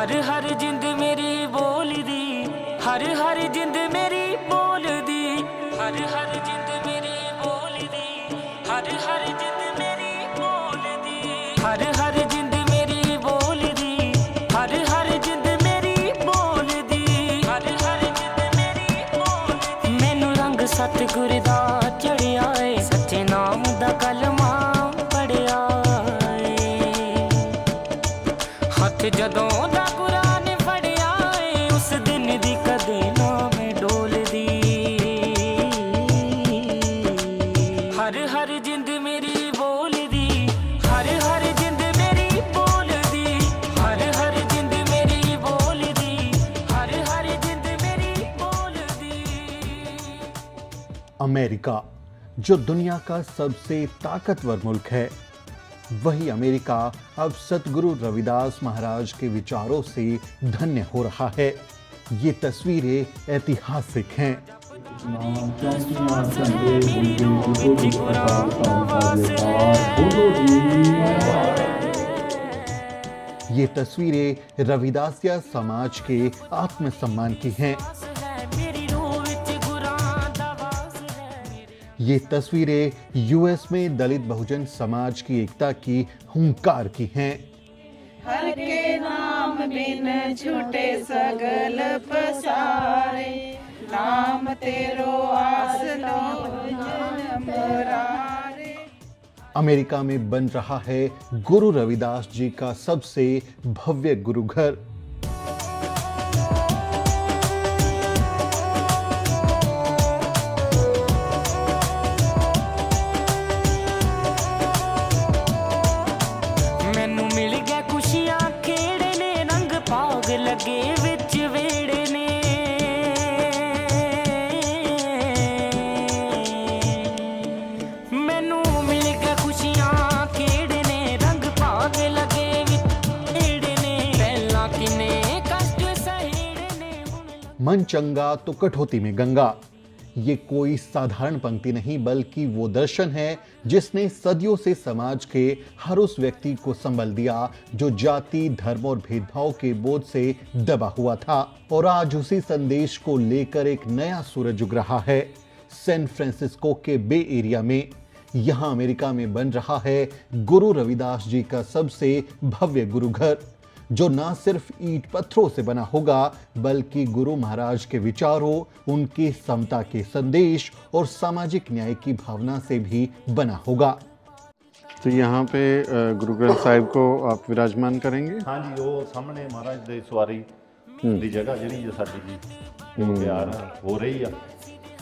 हर हर जिंद मेरी बोल दी, हर हर जिंद मेरी बोल दी, हर हर जिंद मेरी बोल दी, हर हर जिंद मेरी बोल दी, हर हर जिंद मेरी बोल दी, हर हर जिंद मेरी बोल दी, हर हर जिंद मेरी बोल दी। मैनू रंग सतगुर दा चढ़िया ए, सच्चे नाम दा कलमा पढ़िया ए। हथ जदों दा कुरान फड़िया ए, उस दिन दी कदे ना मैं डोल दी। हर हर जिंद मेरी बोल दी, हर हर जिंद मेरी बोल दी, हर हर जिंद मेरी बोल दी, हर हर जिंद मेरी बोल दी। अमेरिका, जो दुनिया का सबसे ताकतवर मुल्क है, वही अमेरिका अब सतगुरु रविदास महाराज के विचारों से धन्य हो रहा है। ये तस्वीरें ऐतिहासिक हैं। ये तस्वीरें रविदासिया समाज के आत्मसम्मान की हैं। ये तस्वीरें यूएस में दलित बहुजन समाज की एकता की हुंकार की हैं। हर के नाम बिन छूटे सगल पसारे, नाम तेरो आस लो जन्म रारे। अमेरिका में बन रहा है गुरु रविदास जी का सबसे भव्य गुरुघर। मैनू मिल गया खुशियां खेड़े ने, रंग भाग लगे विच वेड़े ने। मैनू मिल गया खुशियां खेड़े ने, रंग भाग लगे विच वेड़े ने। पहला किने कष्ट सहेड़े ने, मन चंगा तो कठौती में गंगा। ये कोई साधारण पंक्ति नहीं, बल्कि वो दर्शन है जिसने सदियों से समाज के हर उस व्यक्ति को संबल दिया जो जाति, धर्म और भेदभाव के बोझ से दबा हुआ था। और आज उसी संदेश को लेकर एक नया सूरज उग रहा है। सैन फ्रांसिस्को के बे एरिया में, यहां अमेरिका में बन रहा है गुरु रविदास जी का सबसे भव्य गुरुघर, जो ना सिर्फ ईंट पत्थरों से बना होगा, बल्कि गुरु महाराज के विचारों, उनके समता के संदेश और सामाजिक न्याय की भावना से भी बना होगा। तो यहाँ पे गुरु ग्रंथ साहिब को आप विराजमान करेंगे। हाँ जी, वो सामने महाराज दे सवारी ਦੀ ਜਗ੍ਹਾ ਜਿਹੜੀ ਹੈ ਸਾਡੀ ਜੀ ਉਹ ਤਿਆਰ ਹੋ ਰਹੀ ਆ।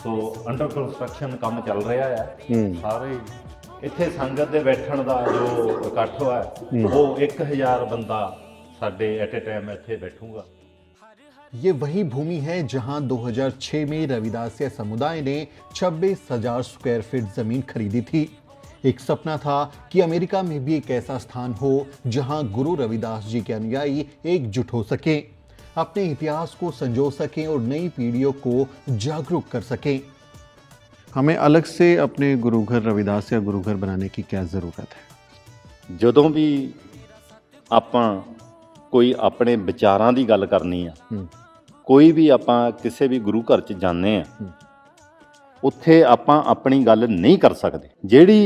ਸੋ ਅੰਡਰ ਕੰਸਟਰਕਸ਼ਨ ਕੰਮ ਚੱਲ ਰਿਹਾ ਹੈ। ਸਾਰੇ ਇੱਥੇ ਸੰਗਤ ਦੇ ਬੈਠਣ ਦਾ ਜੋ ਇਕੱਠ ਹੈ ਉਹ 1000 ਬੰਦਾ ਸਾਡੇ ਐਟ ਅ ਟਾਈਮ ਇੱਥੇ ਬੈਠੂਗਾ। ये वही भूमि है जहां 2006 में रविदासिया समुदाय ने 26,000 स्क्वायर फीट जमीन खरीदी थी। एक सपना था कि अमेरिका में भी एक ऐसा स्थान हो जहां गुरु रविदास जी के अनुयायी एकजुट हो सकें, अपने इतिहास को संजो सकें और नई पीढ़ियों को जागरूक कर सकें। हमें अलग से अपने गुरुघर रविदासिया गुरुघर बनाने की क्या ज़रूरत है? ਜਦੋਂ ਵੀ ਆਪਾਂ ਕੋਈ ਆਪਣੇ ਵਿਚਾਰਾਂ ਦੀ ਗੱਲ ਕਰਨੀ ਆ, ਕੋਈ ਵੀ ਆਪਾਂ ਕਿਸੇ ਵੀ ਗੁਰੂ ਘਰ 'ਚ ਜਾਂਦੇ ਆ, ਉੱਥੇ ਆਪਾਂ ਆਪਣੀ ਗੱਲ ਨਹੀਂ ਕਰ ਸਕਦੇ। ਜਿਹੜੀ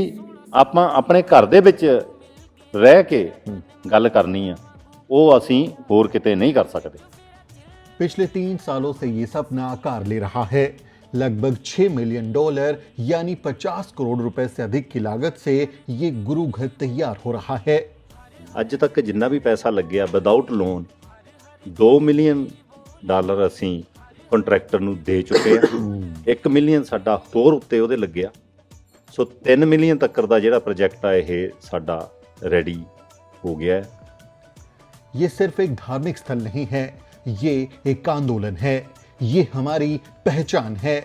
ਆਪਾਂ ਆਪਣੇ ਘਰ ਦੇ ਵਿੱਚ ਰਹਿ ਕੇ ਗੱਲ ਕਰਨੀ ਆ, ਉਹ ਅਸੀਂ ਹੋਰ ਕਿਤੇ नहीं कर सकते। पिछले 3 सालों से ये सपना आकार ले रहा है। लगभग $6 मिलियन यानी 50 करोड़ रुपए से अधिक की लागत से ये गुरुघर तैयार हो रहा है। ਅੱਜ ਤੱਕ ਜਿੰਨਾ ਵੀ ਪੈਸਾ ਲੱਗਿਆ ਵਿਦਆਊਟ ਲੋਨ $2 ਮਿਲੀਅਨ ਅਸੀਂ ਕੰਟਰੈਕਟਰ ਨੂੰ ਦੇ ਚੁੱਕੇ ਆ। 1 ਮਿਲੀਅਨ ਸਾਡਾ ਹੋਰ ਉੱਤੇ ਉਹਦੇ ਲੱਗਿਆ। ਸੋ 3 ਮਿਲੀਅਨ ਤੱਕ ਦਾ ਜਿਹੜਾ ਪ੍ਰੋਜੈਕਟ ਆ ਇਹ ਸਾਡਾ ਰੈਡੀ ਹੋ ਗਿਆ ਹੈ। ये सिर्फ एक धार्मिक स्थल नहीं है, ये एक आंदोलन है, ये हमारी पहचान है।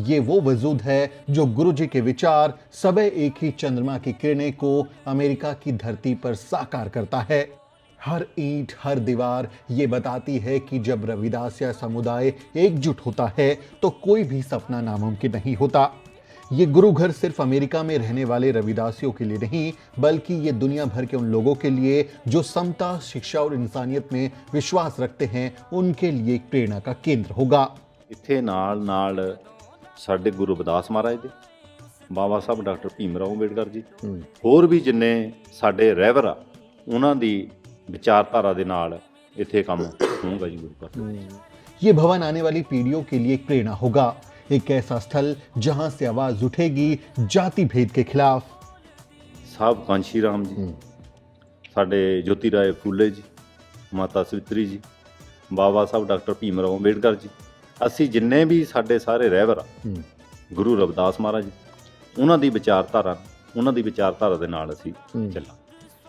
ये वो वजूद है जो गुरु जी के विचार सबे एक ही चंद्रमा की किरणें को अमेरिका की धरती पर साकार करता है। हर ईंट, हर दीवार ये बताती है कि जब रविदासिया समुदाय एकजुट होता है तो कोई भी सपना नामुमकिन नहीं होता। ये गुरु घर सिर्फ अमेरिका में रहने वाले रविदासियों के लिए नहीं, बल्कि ये दुनिया भर के उन लोगों के लिए जो समता, शिक्षा और इंसानियत में विश्वास रखते हैं, उनके लिए एक प्रेरणा का केंद्र होगा। ਇੱਥੇ ਨਾਲ ਸਾਡੇ ਗੁਰੂ ਰਵਿਦਾਸ ਮਹਾਰਾਜ ਦੇ, ਬਾਬਾ ਸਾਹਿਬ ਡਾਕਟਰ ਭੀਮ ਰਾਓ ਅੰਬੇਡਕਰ ਜੀ, ਹੋਰ ਵੀ ਜਿੰਨੇ ਸਾਡੇ ਰਹਿਬਰ ਆ ਉਹਨਾਂ ਦੀ ਵਿਚਾਰਧਾਰਾ ਦੇ ਨਾਲ ਇੱਥੇ ਕੰਮ ਹੋਊਗਾ ਜੀ ਗੁਰੂ ਘਰ। ये भवन आने वाली पीढ़ियों के लिए एक प्रेरणा होगा, एक ऐसा स्थल जहां से आवाज उठेगी जाति भेद के खिलाफ। ਸਾਹਿਬ ਕਾਂਸ਼ੀ ਰਾਮ ਜੀ, ਸਾਡੇ ਜੋਤੀ ਰਾਏ ਫੂਲੇ ਜੀ, ਮਾਤਾ ਸਵਿਤਰੀ ਜੀ, ਬਾਬਾ ਸਾਹਿਬ ਡਾਕਟਰ ਭੀਮ ਰਾਓ ਅੰਬੇਡਕਰ ਜੀ, ਅਸੀਂ ਜਿੰਨੇ ਵੀ ਸਾਡੇ ਸਾਰੇ ਰਹਿਬਰ ਆ ਗੁਰੂ ਰਵਿਦਾਸ ਮਹਾਰਾਜ ਉਹਨਾਂ ਦੀ ਵਿਚਾਰਧਾਰਾ ਦੇ ਨਾਲ ਅਸੀਂ ਚੱਲਾਂ।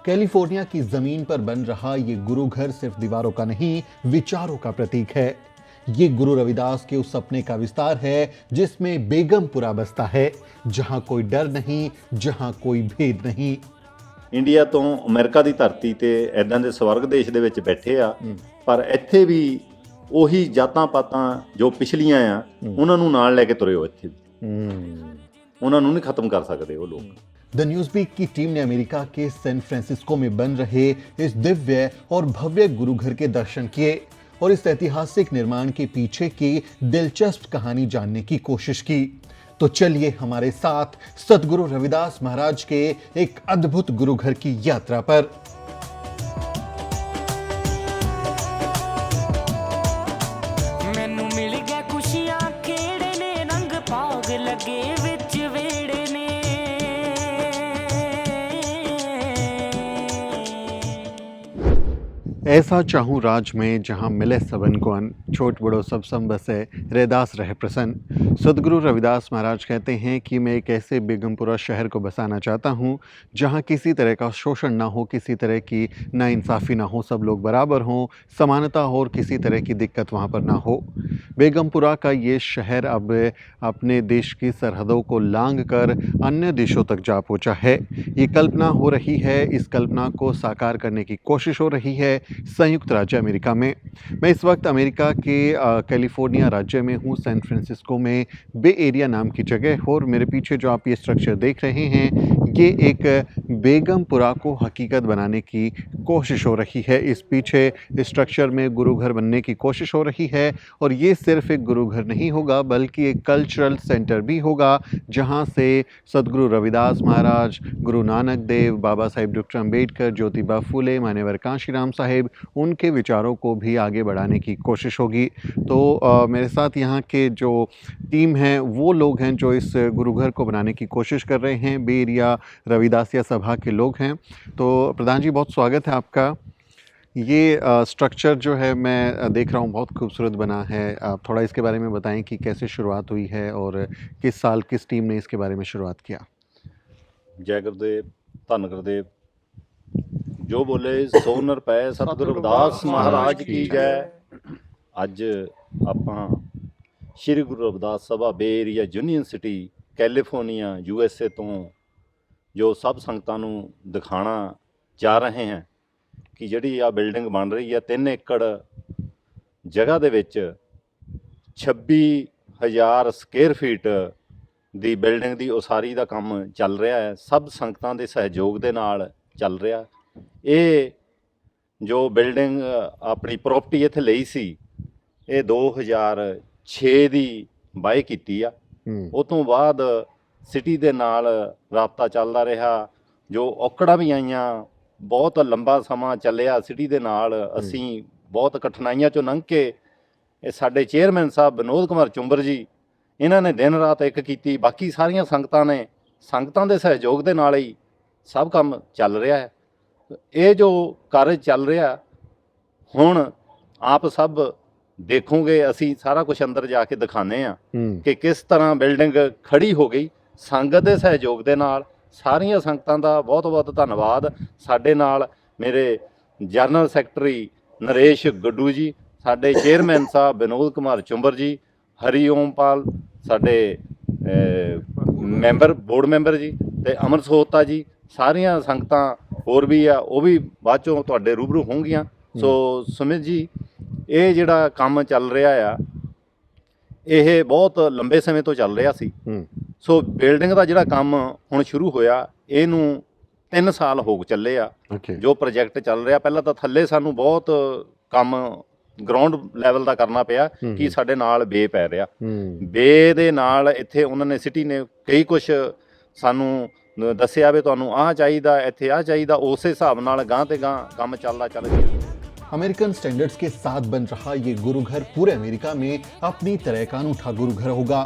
कैलिफोर्निया की जमीन पर बन रहा ये गुरु घर सिर्फ दीवारों का नहीं, विचारों का प्रतीक है। ये गुरु रविदास के उस सपने का विस्तार है जिसमें बेगमपुरा बसता है, जहां कोई डर नहीं, जहां कोई भेद नहीं। ਇੰਡੀਆ ਤੋਂ ਅਮਰੀਕਾ ਦੀ ਧਰਤੀ ਤੇ ਐਦਾਂ ਦੇ ਸਵਰਗ ਦੇਸ਼ ਦੇ ਵਿੱਚ ਬੈਠੇ ਆ, ਪਰ ਇੱਥੇ ਵੀ ਉਹੀ ਜਾਤਾਂ ਪਾਤਾਂ ਜੋ ਪਿਛਲੀਆਂ ਆ ਉਹਨਾਂ ਨੂੰ ਨਾਲ ਲੈ ਕੇ ਤੁਰੇ ਹੋ। ਇੱਥੇ ਉਹਨਾਂ ਨੂੰ ਨਹੀਂ ਖਤਮ ਕਰ ਸਕਦੇ ਉਹ ਲੋਕ। द न्यूज़वीक की टीम ने अमेरिका के सैन फ्रांसिस्को में बन रहे इस दिव्य और भव्य गुरु घर के दर्शन किए और इस ऐतिहासिक निर्माण के पीछे की दिलचस्प कहानी जानने की कोशिश की। तो चलिए हमारे साथ सद्गुरु रविदास महाराज के एक अद्भुत गुरु घर की यात्रा पर। मैनू मिल गया खुशियां खेड़े ने, रंग भाग लगे विच वेड़े ने। ऐसा चाहूँ राज में जहाँ मिले सबन को अन, छोट बड़ो सब सम बसे, रैदास रहे प्रसन्न। सद्गुरु रविदास महाराज कहते हैं कि मैं एक ऐसे बेगमपुरा शहर को बसाना चाहता हूँ जहाँ किसी तरह का शोषण ना हो, किसी तरह की नाइंसाफ़ी ना हो, सब लोग बराबर हों, समानता हो और किसी तरह की दिक्कत वहाँ पर ना हो। बेगमपुरा का ये शहर अब अपने देश की सरहदों को लांघ कर अन्य देशों तक जा पहुँचा है। ये कल्पना हो रही है, इस कल्पना को साकार करने की कोशिश हो रही है संयुक्त राज्य अमेरिका में। मैं इस वक्त अमेरिका के कैलिफोर्निया राज्य में हूँ, सैन फ्रांसिस्को में बे एरिया नाम की जगह। और मेरे पीछे जो आप ये स्ट्रक्चर देख रहे हैं, ये एक बेगमपुरा को हकीकत बनाने की कोशिश हो रही है। इस पीछे स्ट्रक्चर में गुरु घर बनने की कोशिश हो रही है और ये सिर्फ एक गुरु घर नहीं होगा बल्कि एक कल्चरल सेंटर भी होगा, जहाँ से सद्गुरु रविदास महाराज, गुरु नानक देव, बाबा साहेब डॉक्टर अम्बेडकर, ज्योतिबा फूले, मान्यवर कांशीराम साहेब, उनके विचारों को भी आगे बढ़ाने की कोशिश होगी। तो मेरे साथ यहाँ के जो टीम है वो लोग हैं जो इस गुरु घर को बनाने की कोशिश कर रहे हैं, बे एरिया रविदासिया सभा के लोग हैं। तो प्रधान जी, बहुत स्वागत है आपका। ये स्ट्रक्चर जो है मैं देख रहा हूँ बहुत खूबसूरत बना है। आप थोड़ा इसके बारे में बताएं कि कैसे शुरुआत हुई है और किस साल किस टीम ने इसके बारे में शुरुआत किया। जय गुरुदेव, धन गुरुदेव, जो बोले सो नर पै, सतगुरु रविदास महाराज की जय। ਅੱਜ ਆਪਾਂ Shri Guru Ravidas Sabha Bay Area Union City California USA ਤੋਂ ਜੋ ਸਭ ਸੰਗਤਾਂ ਨੂੰ ਦਿਖਾਣਾ ਜਾ ਰਹੇ ਹਾਂ ਕਿ ਜਿਹੜੀ ਆ ਬਿਲਡਿੰਗ ਬਣ ਰਹੀ ਹੈ 3 ਏਕੜ ਜਗ੍ਹਾ ਦੇ ਵਿੱਚ 26,000 ਸਕੁਅਰ ਫੀਟ ਦੀ ਬਿਲਡਿੰਗ ਦੀ ਉਸਾਰੀ ਦਾ ਕੰਮ ਚੱਲ ਰਿਹਾ ਹੈ। ਸਭ ਸੰਗਤਾਂ ਦੇ ਸਹਿਯੋਗ ਦੇ ਨਾਲ ਚੱਲ ਰਿਹਾ। ਇਹ ਜੋ ਬਿਲਡਿੰਗ ਆਪਣੀ ਪ੍ਰੋਪਰਟੀ ਇੱਥੇ ਲਈ ਸੀ, ਇਹ 2006 ਦੀ ਬਾਏ ਕੀਤੀ ਆ। ਉਹ ਤੋਂ ਬਾਅਦ ਸਿਟੀ ਦੇ ਨਾਲ ਰਾਬਤਾ ਚੱਲਦਾ ਰਿਹਾ, ਜੋ ਔਕੜਾਂ ਵੀ ਆਈਆਂ, ਬਹੁਤ ਲੰਬਾ ਸਮਾਂ ਚੱਲਿਆ ਸਿਟੀ ਦੇ ਨਾਲ। ਅਸੀਂ ਬਹੁਤ ਕਠਿਨਾਈਆਂ 'ਚੋਂ ਲੰਘ ਕੇ ਇਹ ਸਾਡੇ ਚੇਅਰਮੈਨ ਸਾਹਿਬ ਵਿਨੋਦ ਕੁਮਾਰ ਚੁੰਬਰ ਜੀ, ਇਹਨਾਂ ਨੇ ਦਿਨ ਰਾਤ ਇੱਕ ਕੀਤੀ। ਬਾਕੀ ਸਾਰੀਆਂ ਸੰਗਤਾਂ ਨੇ, ਸੰਗਤਾਂ ਦੇ ਸਹਿਯੋਗ ਦੇ ਨਾਲ ਹੀ ਸਭ ਕੰਮ ਚੱਲ ਰਿਹਾ ਹੈ। ਇਹ ਜੋ ਕਾਰਜ ਚੱਲ ਰਿਹਾ, ਹੁਣ ਆਪ ਸਭ ਦੇਖੋਗੇ, ਅਸੀਂ ਸਾਰਾ ਕੁਝ ਅੰਦਰ ਜਾ ਕੇ ਦਿਖਾਉਂਦੇ ਹਾਂ ਕਿ ਕਿਸ ਤਰ੍ਹਾਂ ਬਿਲਡਿੰਗ ਖੜੀ ਹੋ ਗਈ ਸੰਗਤ ਦੇ ਸਹਿਯੋਗ ਦੇ ਨਾਲ। ਸਾਰੀਆਂ ਸੰਗਤਾਂ ਦਾ ਬਹੁਤ ਬਹੁਤ ਧੰਨਵਾਦ। ਸਾਡੇ ਨਾਲ ਮੇਰੇ ਜਨਰਲ ਸੈਕਟਰੀ ਨਰੇਸ਼ ਗੱਡੂ ਜੀ, ਸਾਡੇ ਚੇਅਰਮੈਨ ਸਾਹਿਬ ਵਿਨੋਦ ਕੁਮਾਰ ਚੁੰਬਰ ਜੀ, ਹਰੀ ਓਮਪਾਲ ਸਾਡੇ ਮੈਂਬਰ, ਬੋਰਡ ਮੈਂਬਰ ਜੀ, ਤੇ ਅਮਰ ਸੋਹਤਾ ਜੀ। ਸਾਰੀਆਂ ਸੰਗਤਾਂ ਹੋਰ ਵੀ ਆ, ਉਹ ਵੀ ਬਾਅਦ ਚੋਂ ਤੁਹਾਡੇ ਰੂਬਰੂ ਹੋਣਗੀਆਂ। ਸੋ ਸੁਮਿਤ ਜੀ, ਇਹ ਜਿਹੜਾ ਕੰਮ ਚੱਲ ਰਿਹਾ ਆ, ਇਹ ਬਹੁਤ ਲੰਬੇ ਸਮੇਂ ਤੋਂ ਚੱਲ ਰਿਹਾ ਸੀ। ਸੋ ਬਿਲਡਿੰਗ ਦਾ ਜਿਹੜਾ ਕੰਮ ਹੁਣ ਸ਼ੁਰੂ ਹੋਇਆ, ਇਹਨੂੰ 3 ਸਾਲ ਹੋ ਚੱਲੇ ਆ ਓਕੇ ਜੋ ਪ੍ਰੋਜੈਕਟ ਚੱਲ ਰਿਹਾ। ਪਹਿਲਾਂ ਤਾਂ ਥੱਲੇ ਸਾਨੂੰ ਬਹੁਤ ਕੰਮ ਗਰਾਊਂਡ ਲੈਵਲ ਦਾ ਕਰਨਾ ਪਿਆ ਕਿ ਸਾਡੇ ਨਾਲ ਬੇ ਪੈ ਰਿਹਾ। ਬੇ ਦੇ ਨਾਲ ਇੱਥੇ ਉਹਨਾਂ ਨੇ ਸਿਟੀ ਨੇ ਕਈ ਕੁਝ ਸਾਨੂੰ ਦੱਸਿਆ ਵੀ ਤੁਹਾਨੂੰ ਆਹ ਚਾਹੀਦਾ, ਇੱਥੇ ਆਹ ਚਾਹੀਦਾ, ਉਸੇ ਹਿਸਾਬ ਨਾਲ ਗਾਂਹ ਤੇ ਗਾਂਹ ਕੰਮ ਚੱਲਦਾ ਚੱਲ ਗਿਆ। अमेरिकन स्टैंडर्ड्स के साथ बन रहा ये गुरुघर पूरे अमेरिका में अपनी तरह का अनूठा गुरुघर होगा।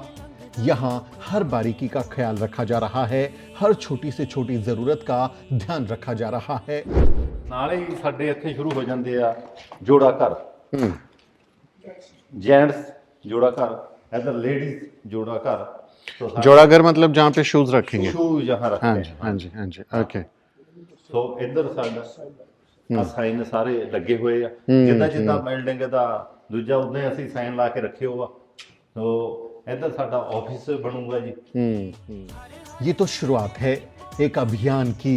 यहाँ हर बारीकी का ख्याल रखा जा रहा है, हर छोटी से छोटी जरूरत का ध्यान रखा जा रहा है। ਨਾਲੇ ਹੀ ਸਾਡੇ ਇੱਥੇ ਸ਼ੁਰੂ ਹੋ ਜਾਂਦੇ ਆ ਜੋੜਾ ਘਰ, ਜੈਂਟਸ ਜੋੜਾ ਘਰ, ਇਧਰ ਲੇਡੀਜ਼ ਜੋੜਾ ਘਰ। जोड़ा घर मतलब जहाँ पे शूज रखेंगे। ਸ਼ੂ ਜਹਾਂ ਰੱਖਦੇ हाँ जी हाँ जी हाँ जी ओके। ਸੋ ਇੱਧਰ ਸਾਡਾ ਸਾਈਨ ਸਾਰੇ ਲੱਗੇ ਹੋਏ ਆ, ਜਿੱਦਾਂ ਜਿੱਦਾਂ ਬਿਲਡਿੰਗ ਦਾ ਦੂਜਾ ਉਦਾਂ ਹੀ ਅਸੀਂ ਸਾਈਨ ਲਾ ਕੇ ਰੱਖੇ ਹੋ ਆ। ਸੋ ਇੱਧਰ ਸਾਡਾ ਆਫਿਸ ਬਣੂਗਾ ਜੀ। ये तो शुरुआत है एक अभियान की,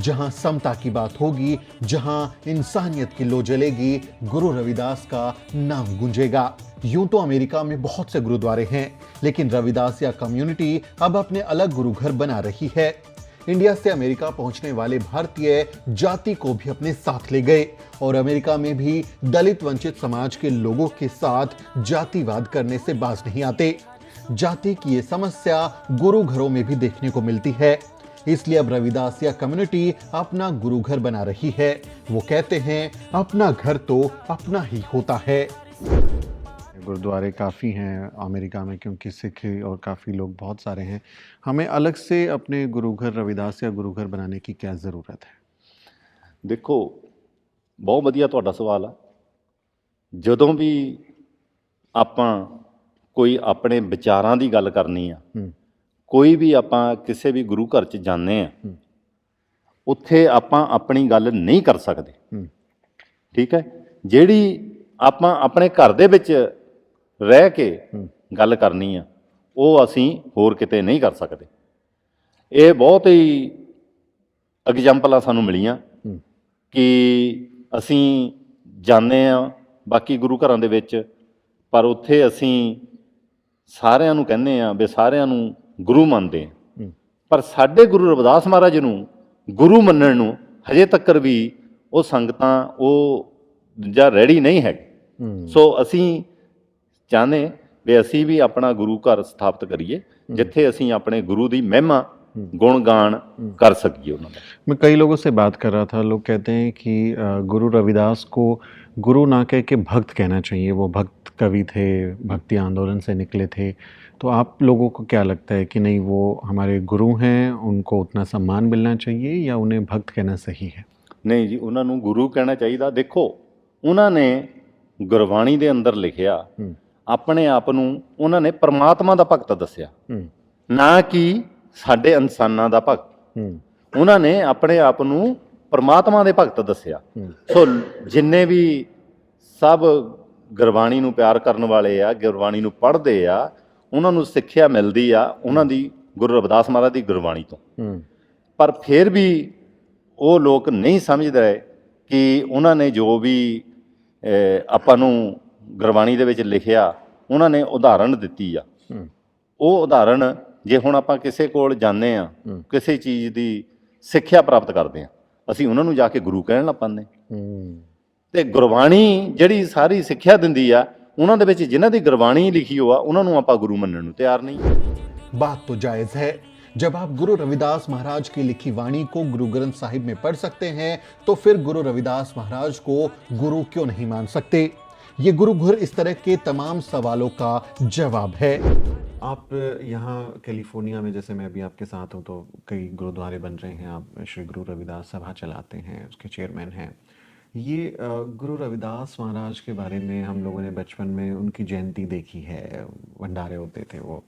जहां समता की बात होगी, जहां इंसानियत की लो जलेगी, गुरु रविदास का नाम गूंजेगा। यूं तो अमेरिका में बहुत से गुरुद्वारे हैं, लेकिन रविदासिया कम्युनिटी अब अपने अलग गुरुघर बना रही है। इंडिया से अमेरिका पहुंचने वाले भारतीय जाति को भी अपने साथ ले गए और अमेरिका में भी दलित वंचित समाज के लोगों के साथ जातिवाद करने से बाज नहीं आते। जाति की ये समस्या गुरु घरों में भी देखने को मिलती है, इसलिए अब रविदासिया कम्युनिटी अपना गुरु घर बना रही है। वो कहते हैं अपना घर तो अपना ही होता है। गुरुद्वारे काफ़ी हैं अमेरिका में, क्योंकि सिख और काफ़ी लोग बहुत सारे हैं। हमें अलग से अपने गुरुघर रविदास या गुरुघर बनाने की क्या ज़रूरत है? ਦੇਖੋ ਬਹੁਤ ਵਧੀਆ ਤੁਹਾਡਾ ਸਵਾਲ ਆ। ਜਦੋਂ ਵੀ ਆਪਾਂ ਕੋਈ ਆਪਣੇ ਵਿਚਾਰਾਂ ਦੀ ਗੱਲ ਕਰਨੀ ਆ, ਕੋਈ ਵੀ ਆਪਾਂ ਕਿਸੇ ਵੀ ਗੁਰੂ ਘਰ 'ਚ ਜਾਂਦੇ ਆ, ਉੱਥੇ ਆਪਾਂ ਆਪਣੀ ਗੱਲ ਨਹੀਂ ਕਰ ਸਕਦੇ। ਠੀਕ ਹੈ, ਜਿਹੜੀ ਆਪਾਂ ਆਪਣੇ ਘਰ ਦੇ ਵਿੱਚ ਰਹਿ ਕੇ ਗੱਲ ਕਰਨੀ ਆ, ਉਹ ਅਸੀਂ ਹੋਰ ਕਿਤੇ ਨਹੀਂ ਕਰ ਸਕਦੇ। ਇਹ ਬਹੁਤ ਹੀ ਐਗਜ਼ਾਮਪਲਾਂ ਸਾਨੂੰ ਮਿਲੀਆਂ ਕਿ ਅਸੀਂ ਜਾਂਦੇ ਆ ਬਾਕੀ ਗੁਰੂ ਘਰਾਂ ਦੇ ਵਿੱਚ, ਪਰ ਉੱਥੇ ਅਸੀਂ ਸਾਰਿਆਂ ਨੂੰ ਕਹਿੰਦੇ ਆ ਵੀ ਸਾਰਿਆਂ ਨੂੰ ਗੁਰੂ ਮੰਨਦੇ ਆ, ਪਰ ਸਾਡੇ ਗੁਰੂ ਰਵਿਦਾਸ ਮਹਾਰਾਜ ਨੂੰ ਗੁਰੂ ਮੰਨਣ ਨੂੰ ਹਜੇ ਤੱਕ ਵੀ ਉਹ ਸੰਗਤਾਂ ਉਹ ਜਾਂ ਰੈਡੀ ਨਹੀਂ ਹੈ। ਸੋ ਅਸੀਂ ਚਾਹੁੰਦੇ ਵੀ ਅਸੀਂ ਵੀ ਆਪਣਾ ਗੁਰੂ ਘਰ ਸਥਾਪਿਤ ਕਰੀਏ, ਜਿੱਥੇ ਅਸੀਂ ਆਪਣੇ ਗੁਰੂ ਦੀ ਮਹਿਮਾ गुणगान कर सकिए उन्होंने। मैं कई लोगों से बात कर रहा था, लोग कहते हैं कि गुरु रविदास को गुरु ना कह के भक्त कहना चाहिए। वो भक्त कवि थे, भक्ति आंदोलन से निकले थे। तो आप लोगों को क्या लगता है कि नहीं, वो हमारे गुरु हैं, उनको उतना सम्मान मिलना चाहिए या उन्हें भक्त कहना सही है? नहीं जी, उन्होंने गुरु कहना चाहिए। देखो, उन्होंने गुरबाणी ਦੇ ਅੰਦਰ ਲਿਖਿਆ, ਆਪਣੇ ਆਪ ਨੂੰ ਉਹਨਾਂ ਨੇ ਪਰਮਾਤਮਾ ਦਾ ਭਗਤ ਦੱਸਿਆ, ਨਾ ਕਿ ਸਾਡੇ ਇਨਸਾਨਾਂ ਦਾ ਭਗਤ। ਉਹਨਾਂ ਨੇ ਆਪਣੇ ਆਪ ਨੂੰ ਪਰਮਾਤਮਾ ਦੇ ਭਗਤ ਦੱਸਿਆ। ਸੋ ਜਿੰਨੇ ਵੀ ਸਭ ਗੁਰਬਾਣੀ ਨੂੰ ਪਿਆਰ ਕਰਨ ਵਾਲੇ ਆ, ਗੁਰਬਾਣੀ ਨੂੰ ਪੜ੍ਹਦੇ ਆ, ਉਹਨਾਂ ਨੂੰ ਸਿੱਖਿਆ ਮਿਲਦੀ ਆ ਉਹਨਾਂ ਦੀ ਗੁਰੂ ਰਵਿਦਾਸ ਮਹਾਰਾਜ ਦੀ ਗੁਰਬਾਣੀ ਤੋਂ। ਪਰ ਫਿਰ ਵੀ ਉਹ ਲੋਕ ਨਹੀਂ ਸਮਝਦੇ ਕਿ ਉਹਨਾਂ ਨੇ ਜੋ ਵੀ ਆਪਾਂ ਨੂੰ ਗੁਰਬਾਣੀ ਦੇ ਵਿੱਚ ਲਿਖਿਆ, ਉਹਨਾਂ ਨੇ ਉਦਾਹਰਣ ਦਿੱਤੀ ਆ। ਉਹ ਉਦਾਹਰਣ ਜੇ ਹੁਣ ਆਪਾਂ ਕਿਸੇ ਕੋਲ ਜਾਂਦੇ ਆ, ਕਿਸੇ ਚੀਜ਼ ਦੀ ਸਿੱਖਿਆ ਪ੍ਰਾਪਤ ਕਰਦੇ ਆ, ਅਸੀਂ ਉਹਨਾਂ ਨੂੰ ਜਾ ਕੇ ਗੁਰੂ ਕਹਿਣ ਲੱਗ ਪੈਂਦੇ। ਤੇ ਗੁਰਬਾਣੀ ਜਿਹੜੀ ਸਾਰੀ ਸਿੱਖਿਆ ਦਿੰਦੀ ਆ, ਉਹਨਾਂ ਦੇ ਵਿੱਚ ਜਿਨ੍ਹਾਂ ਦੀ ਗੁਰਬਾਣੀ ਲਿਖੀ ਹੋ ਆ, ਉਹਨਾਂ ਨੂੰ ਆਪਾਂ ਗੁਰੂ ਮੰਨਣ ਨੂੰ ਤਿਆਰ ਨਹੀਂ। बात तो जायज है। जब आप गुरु रविदास महाराज की लिखी वाणी को गुरु ग्रंथ साहिब में पढ़ सकते हैं, तो फिर गुरु रविदास महाराज को गुरु क्यों नहीं मान सकते? ये गुरुघर इस तरह के तमाम सवालों का जवाब है। आप यहाँ कैलिफोर्निया में, जैसे मैं अभी आपके साथ हूँ, तो कई गुरुद्वारे बन रहे हैं। आप श्री गुरु रविदास सभा चलाते हैं, उसके चेयरमैन हैं। ये गुरु रविदास महाराज के बारे में हम लोगों ने बचपन में उनकी जयंती देखी है, भंडारे होते थे, वो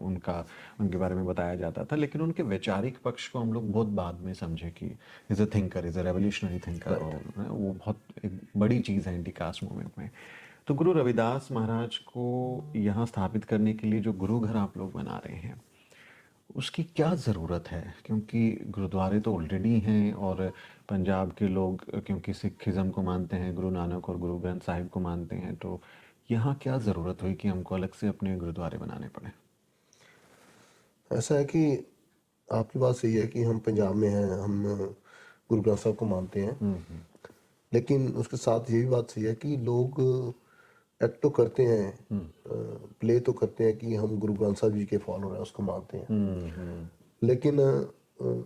उनके बारे में बताया जाता था, लेकिन उनके वैचारिक पक्ष को हम लोग बहुत बाद में समझे कि is a thinker, is a revolutionary thinker, वो बहुत एक बड़ी चीज़ है एंटी कास्ट मूवमेंट में। तो गुरु रविदास महाराज को यहाँ स्थापित करने के लिए जो गुरु घर आप लोग बना रहे हैं, उसकी क्या ज़रूरत है? क्योंकि गुरुद्वारे तो ऑलरेडी हैं और पंजाब के लोग क्योंकि सिखिज़म को मानते हैं, गुरु नानक और गुरु ग्रंथ साहिब को मानते हैं, तो यहाँ क्या ज़रूरत हुई कि हमको अलग से अपने गुरुद्वारे बनाने पड़े? ऐसा है कि आपकी बात सही है कि हम पंजाब में हैं, हम गुरु ग्रंथ साहब को मानते हैं, लेकिन उसके साथ ये भी बात सही है कि लोग एक्ट तो करते हैं, प्ले तो करते हैं कि हम गुरु ग्रंथ साहब जी के फॉलोअर हैं, उसको मानते हैं, लेकिन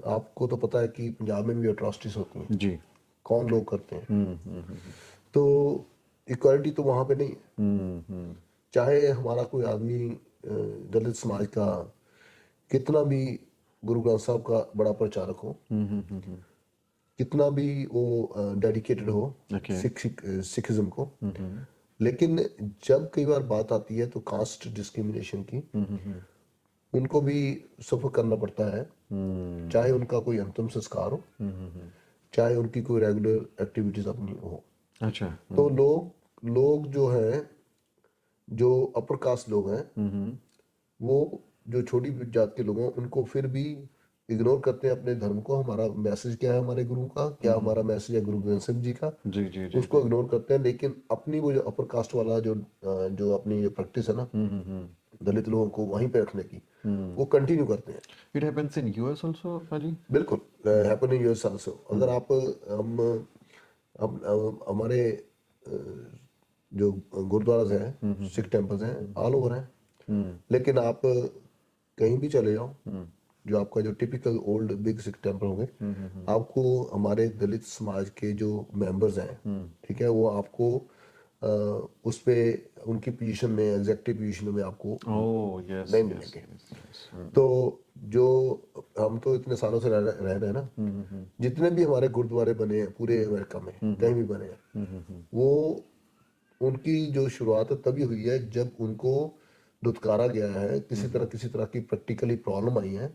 आपको तो पता है कि पंजाब में भी अट्रॉसिटीज होती हैं जी। कौन लोग करते हैं। तो इक्वालिटी तो वहाँ पे नहीं है। चाहे हमारा कोई आदमी दलित समाज का कितना भी गुरु ग्रंथ साहब का बड़ा प्रचारक हो, कितना भी वो डेडिकेटेड हो सिखिज्म को, लेकिन जब कई बार बात आती है तो कास्ट डिस्क्रिमिनेशन की, उनको भी सफर करना पड़ता है, चाहे उनका कोई अंतिम संस्कार हो, चाहे उनकी कोई रेगुलर एक्टिविटीज अपनी हो। अच्छा। तो लोग जो है, जो अपर कास्ट लोग हैं, वो जो छोटी जात के लोग हैं, उनको फिर भी इग्नोर करते हैं अपने धर्म को। हमारा मैसेज क्या है, हमारे गुरु का क्या हमारा मैसेज है, गुरु गोविंद सिंह जी का, जी जी जी, उसको इग्नोर करते हैं। लेकिन अपनी वो जो अपर कास्ट वाला जो अपनी ये प्रैक्टिस है ना, दलित लोगों को वहीं पे रखने की, वो कंटिन्यू करते हैं। It happens in US also पाजी? बिल्कुल, हैपन इन यूएस आल्सो। अगर आप हमारे जो गुरुद्वाराज हैं, सिख टेम्पल्स हैं, ऑल ओवर हैं, लेकिन आप कहीं भी चले जाओ, जो आपका जो typical old big Sikh temple होंगे, आपको हमारे दलित समाज के जो मेंबर्स हैं, ठीक है, वो आपको उस पे उनकी पोजीशन में, एग्जेक्टिव पोजीशन में आपको नहीं मिलेंगे। तो जो हम तो इतने सालों से रह रहे हैं ना, जितने भी हमारे गुरुद्वारे बने हैं पूरे अमेरिका में, कहीं भी बने हैं, वो उनकी जो शुरुआत तभी हुई है जब उनको दुत्कारा गया है, किसी तरह की प्रैक्टिकली प्रॉब्लम आई है,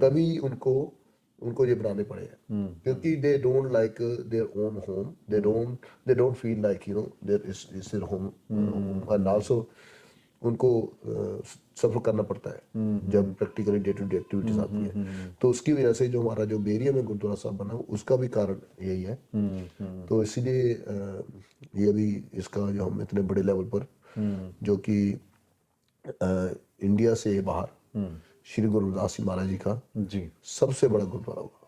तभी उनको ये बनाने पड़े हैं, क्योंकि they don't like their own home, they don't feel like there is their home, and also उनको सफर करना पड़ता है जब practically day to day activities आती है। तो उसकी वजह से जो हमारा जो बेरिया में गुरुद्वारा साहब बना, उसका भी कारण यही है। तो इसीलिए ये अभी इसका जो हम इतने बड़े लेवल पर, जो कि इंडिया से बाहर श्री गुरु रविदास जी महाराज जी का जी सबसे बड़ा गुरुद्वारा होगा।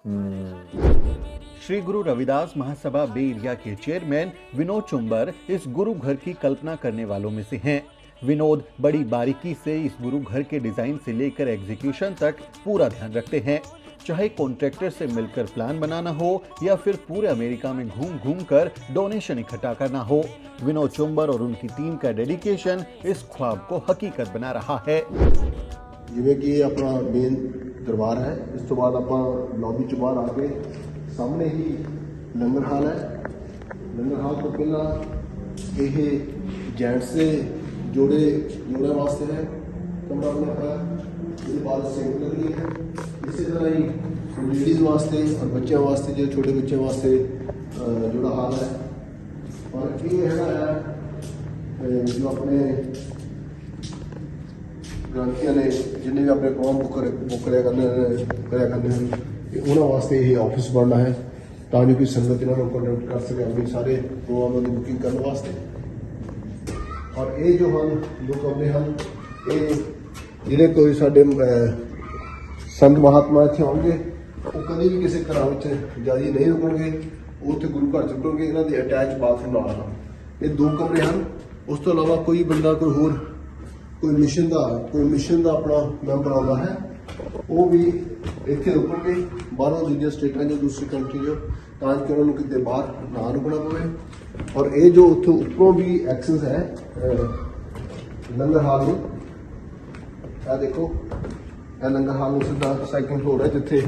श्री गुरु रविदास महासभा बे एरिया के चेयरमैन विनोद चुंबर इस गुरु घर की कल्पना करने वालों में से हैं। विनोद बड़ी बारीकी से इस गुरु घर के डिजाइन से लेकर एग्जीक्यूशन तक पूरा ध्यान रखते हैं। चाहे कॉन्ट्रैक्टर से मिलकर प्लान बनाना हो या फिर पूरे अमेरिका में घूम कर डोनेशन इकट्ठा करना हो, विनोद चुंबर और उनकी टीम का डेडिकेशन इस ख्वाब को हकीकत बना रहा है। ਜਿਵੇਂ ਕਿ ਇਹ ਆਪਣਾ ਮੇਨ ਦਰਬਾਰ ਹੈ, ਇਸ ਤੋਂ ਬਾਅਦ ਆਪਾਂ ਲੌਬੀ ਚ ਬਾਹਰ ਆ ਕੇ ਸਾਹਮਣੇ ਹੀ ਲੰਗਰ ਹਾਲ ਹੈ। ਲੰਗਰ ਹਾਲ ਤੋਂ ਪਹਿਲਾਂ ਇਹ ਜੈਂਟਸ ਦੇ ਜੋੜਿਆਂ ਵਾਸਤੇ ਹੈ ਕਮਰਾ ਬਣਿਆ ਹੋਇਆ, ਇਹਦੇ ਬਾਅਦ ਸਿੰਕ ਲੱਗੀ ਹੈ। ਇਸੇ ਤਰ੍ਹਾਂ ਹੀ ਲੇਡੀਜ਼ ਵਾਸਤੇ ਔਰ ਬੱਚਿਆਂ ਵਾਸਤੇ, ਜਿਹੜੇ ਛੋਟੇ ਬੱਚਿਆਂ ਵਾਸਤੇ ਜੋੜਾ ਹਾਲ ਹੈ। ਔਰ ਇਹ ਹੈਗਾ ਹੈ ਜੋ ਆਪਣੇ ਗ੍ਰੰਥੀਆਂ ਨੇ ਜਿੰਨੇ ਵੀ ਆਪਣੇ ਪ੍ਰੋਗਰਾਮ ਬੁੱਕ ਕਰਿਆ ਕਰਨੇ ਹਨ, ਉਹਨਾਂ ਵਾਸਤੇ ਇਹ ਆਫਿਸ ਬਣਨਾ ਹੈ ਤਾਂ ਜੋ ਕਿ ਸੰਗਤ ਇਹਨਾਂ ਨੂੰ ਕੰਟੈਕਟ ਕਰ ਸਕੇ ਆਪਣੇ ਸਾਰੇ ਪ੍ਰੋਗਰਾਮਾਂ ਦੀ ਬੁਕਿੰਗ ਕਰਨ ਵਾਸਤੇ। ਔਰ ਇਹ ਜੋ ਹਨ ਦੋ ਕਮਰੇ ਹਨ, ਇਹ ਜਿਹੜੇ ਕੋਈ ਸਾਡੇ ਸੰਤ ਮਹਾਤਮਾ ਇੱਥੇ ਆਉਣਗੇ, ਉਹ ਕਦੇ ਵੀ ਕਿਸੇ ਘਰਾਂ ਵਿੱਚ ਜਾਰੀ ਨਹੀਂ ਰੁਕਣਗੇ, ਉਹ ਉੱਥੇ ਗੁਰੂ ਘਰ ਚ ਰੁਕਣਗੇ। ਇਹਨਾਂ ਦੇ ਅਟੈਚ ਬਾਥਰੂਮ ਨਾਲ ਹਨ। ਇਹ ਦੋ ਕਮਰੇ ਹਨ। ਉਸ ਤੋਂ ਇਲਾਵਾ ਕੋਈ ਬੰਦਾ ਕੋਈ ਮਿਸ਼ਨ ਦਾ ਆਪਣਾ ਮੈਂਬਰ ਆਉਂਦਾ ਹੈ, ਉਹ ਵੀ ਇੱਥੇ ਰੁਕਣਗੇ ਬਾਹਰੋਂ ਦੂਜੀਆਂ ਸਟੇਟਾਂ ਜਾਂ ਦੂਸਰੀ ਕੰਟਰੀ ਜੋ, ਤਾਂ ਕਿ ਉਹਨਾਂ ਨੂੰ ਕਿਤੇ ਬਾਹਰ ਨਾ ਰੁਕਣਾ ਪਵੇ। ਔਰ ਇਹ ਜੋ ਉੱਥੋਂ ਉੱਪਰੋਂ ਵੀ ਐਕਸੈਸ ਹੈ ਲੰਗਰ ਹਾਲ ਨੂੰ, ਇਹ ਦੇਖੋ, ਇਹ ਲੰਗਰ ਹਾਲ ਨੂੰ ਸਿੱਧਾ ਸੈਕਿੰਡ ਫਲੋਰ ਹੈ ਜਿੱਥੇ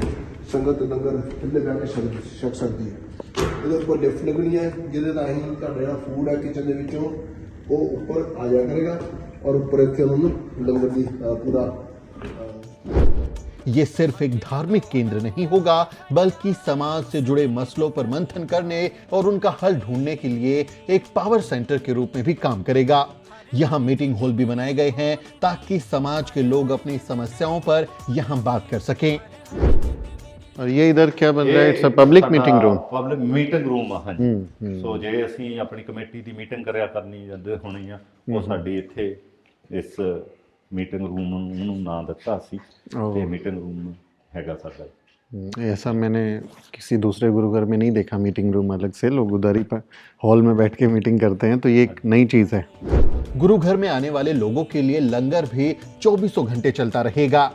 ਸੰਗਤ ਲੰਗਰ ਇੱਥੇ ਬਹਿ ਕੇ ਛਕ ਸਕਦੀ ਹੈ। ਇਹਦੇ ਉੱਪਰ ਲਿਫਟ ਲੱਗਣੀ ਹੈ ਜਿਹਦੇ ਰਾਹੀਂ ਤੁਹਾਡਾ ਜਿਹੜਾ ਫੂਡ ਹੈ ਕਿਚਨ ਦੇ ਵਿੱਚੋਂ ਉਹ ਉੱਪਰ ਆ ਜਾਇਆ ਕਰੇਗਾ और ऊपर लंगर दी पूरा। ये सिर्फ एक धार्मिक केंद्र नहीं होगा, बल्कि समाज से जुड़े मसलों पर मंथन करने और उनका हल ढूंढने के लिए एक पावर सेंटर के रूप में भी काम करेगा। यहाँ मीटिंग हॉल भी बनाए गए हैं ताकि समाज के लोग अपनी समस्याओं पर यहाँ बात कर सकें। और ये इधर क्या बन रहा है? It's a public meeting room. Public meeting room ਆ। ਹਾਂਜੀ। ਸੋ ਜਿਹੜੇ ਅਸੀਂ ਆਪਣੀ ਕਮੇਟੀ ਦੀ ਮੀਟਿੰਗ ਕਰਿਆ ਕਰਨੀ ਜਾਂਦੇ ਹੋਣੀ ਆ, ਉਹ ਸਾਡੀ ਇੱਥੇ ਇਸ ਮੀਟਿੰਗ ਰੂਮ ਉਹਨੂੰ ਨਾਂ ਦਿੱਤਾ ਸੀ ओह। ਤੇ ਮੀਟਿੰਗ ਰੂਮ ਹੈਗਾ ਸਾਡਾ। ऐसा मैंने किसी दूसरे गुरुघर में नहीं देखा, मीटिंग रूम अलग से, लोग उधर ही पर हॉल में बैठ के मीटिंग करते हैं, तो ये एक नई चीज़ है। गुरु घर में आने वाले लोगों के लिए लंगर भी 24 घंटे चलता रहेगा,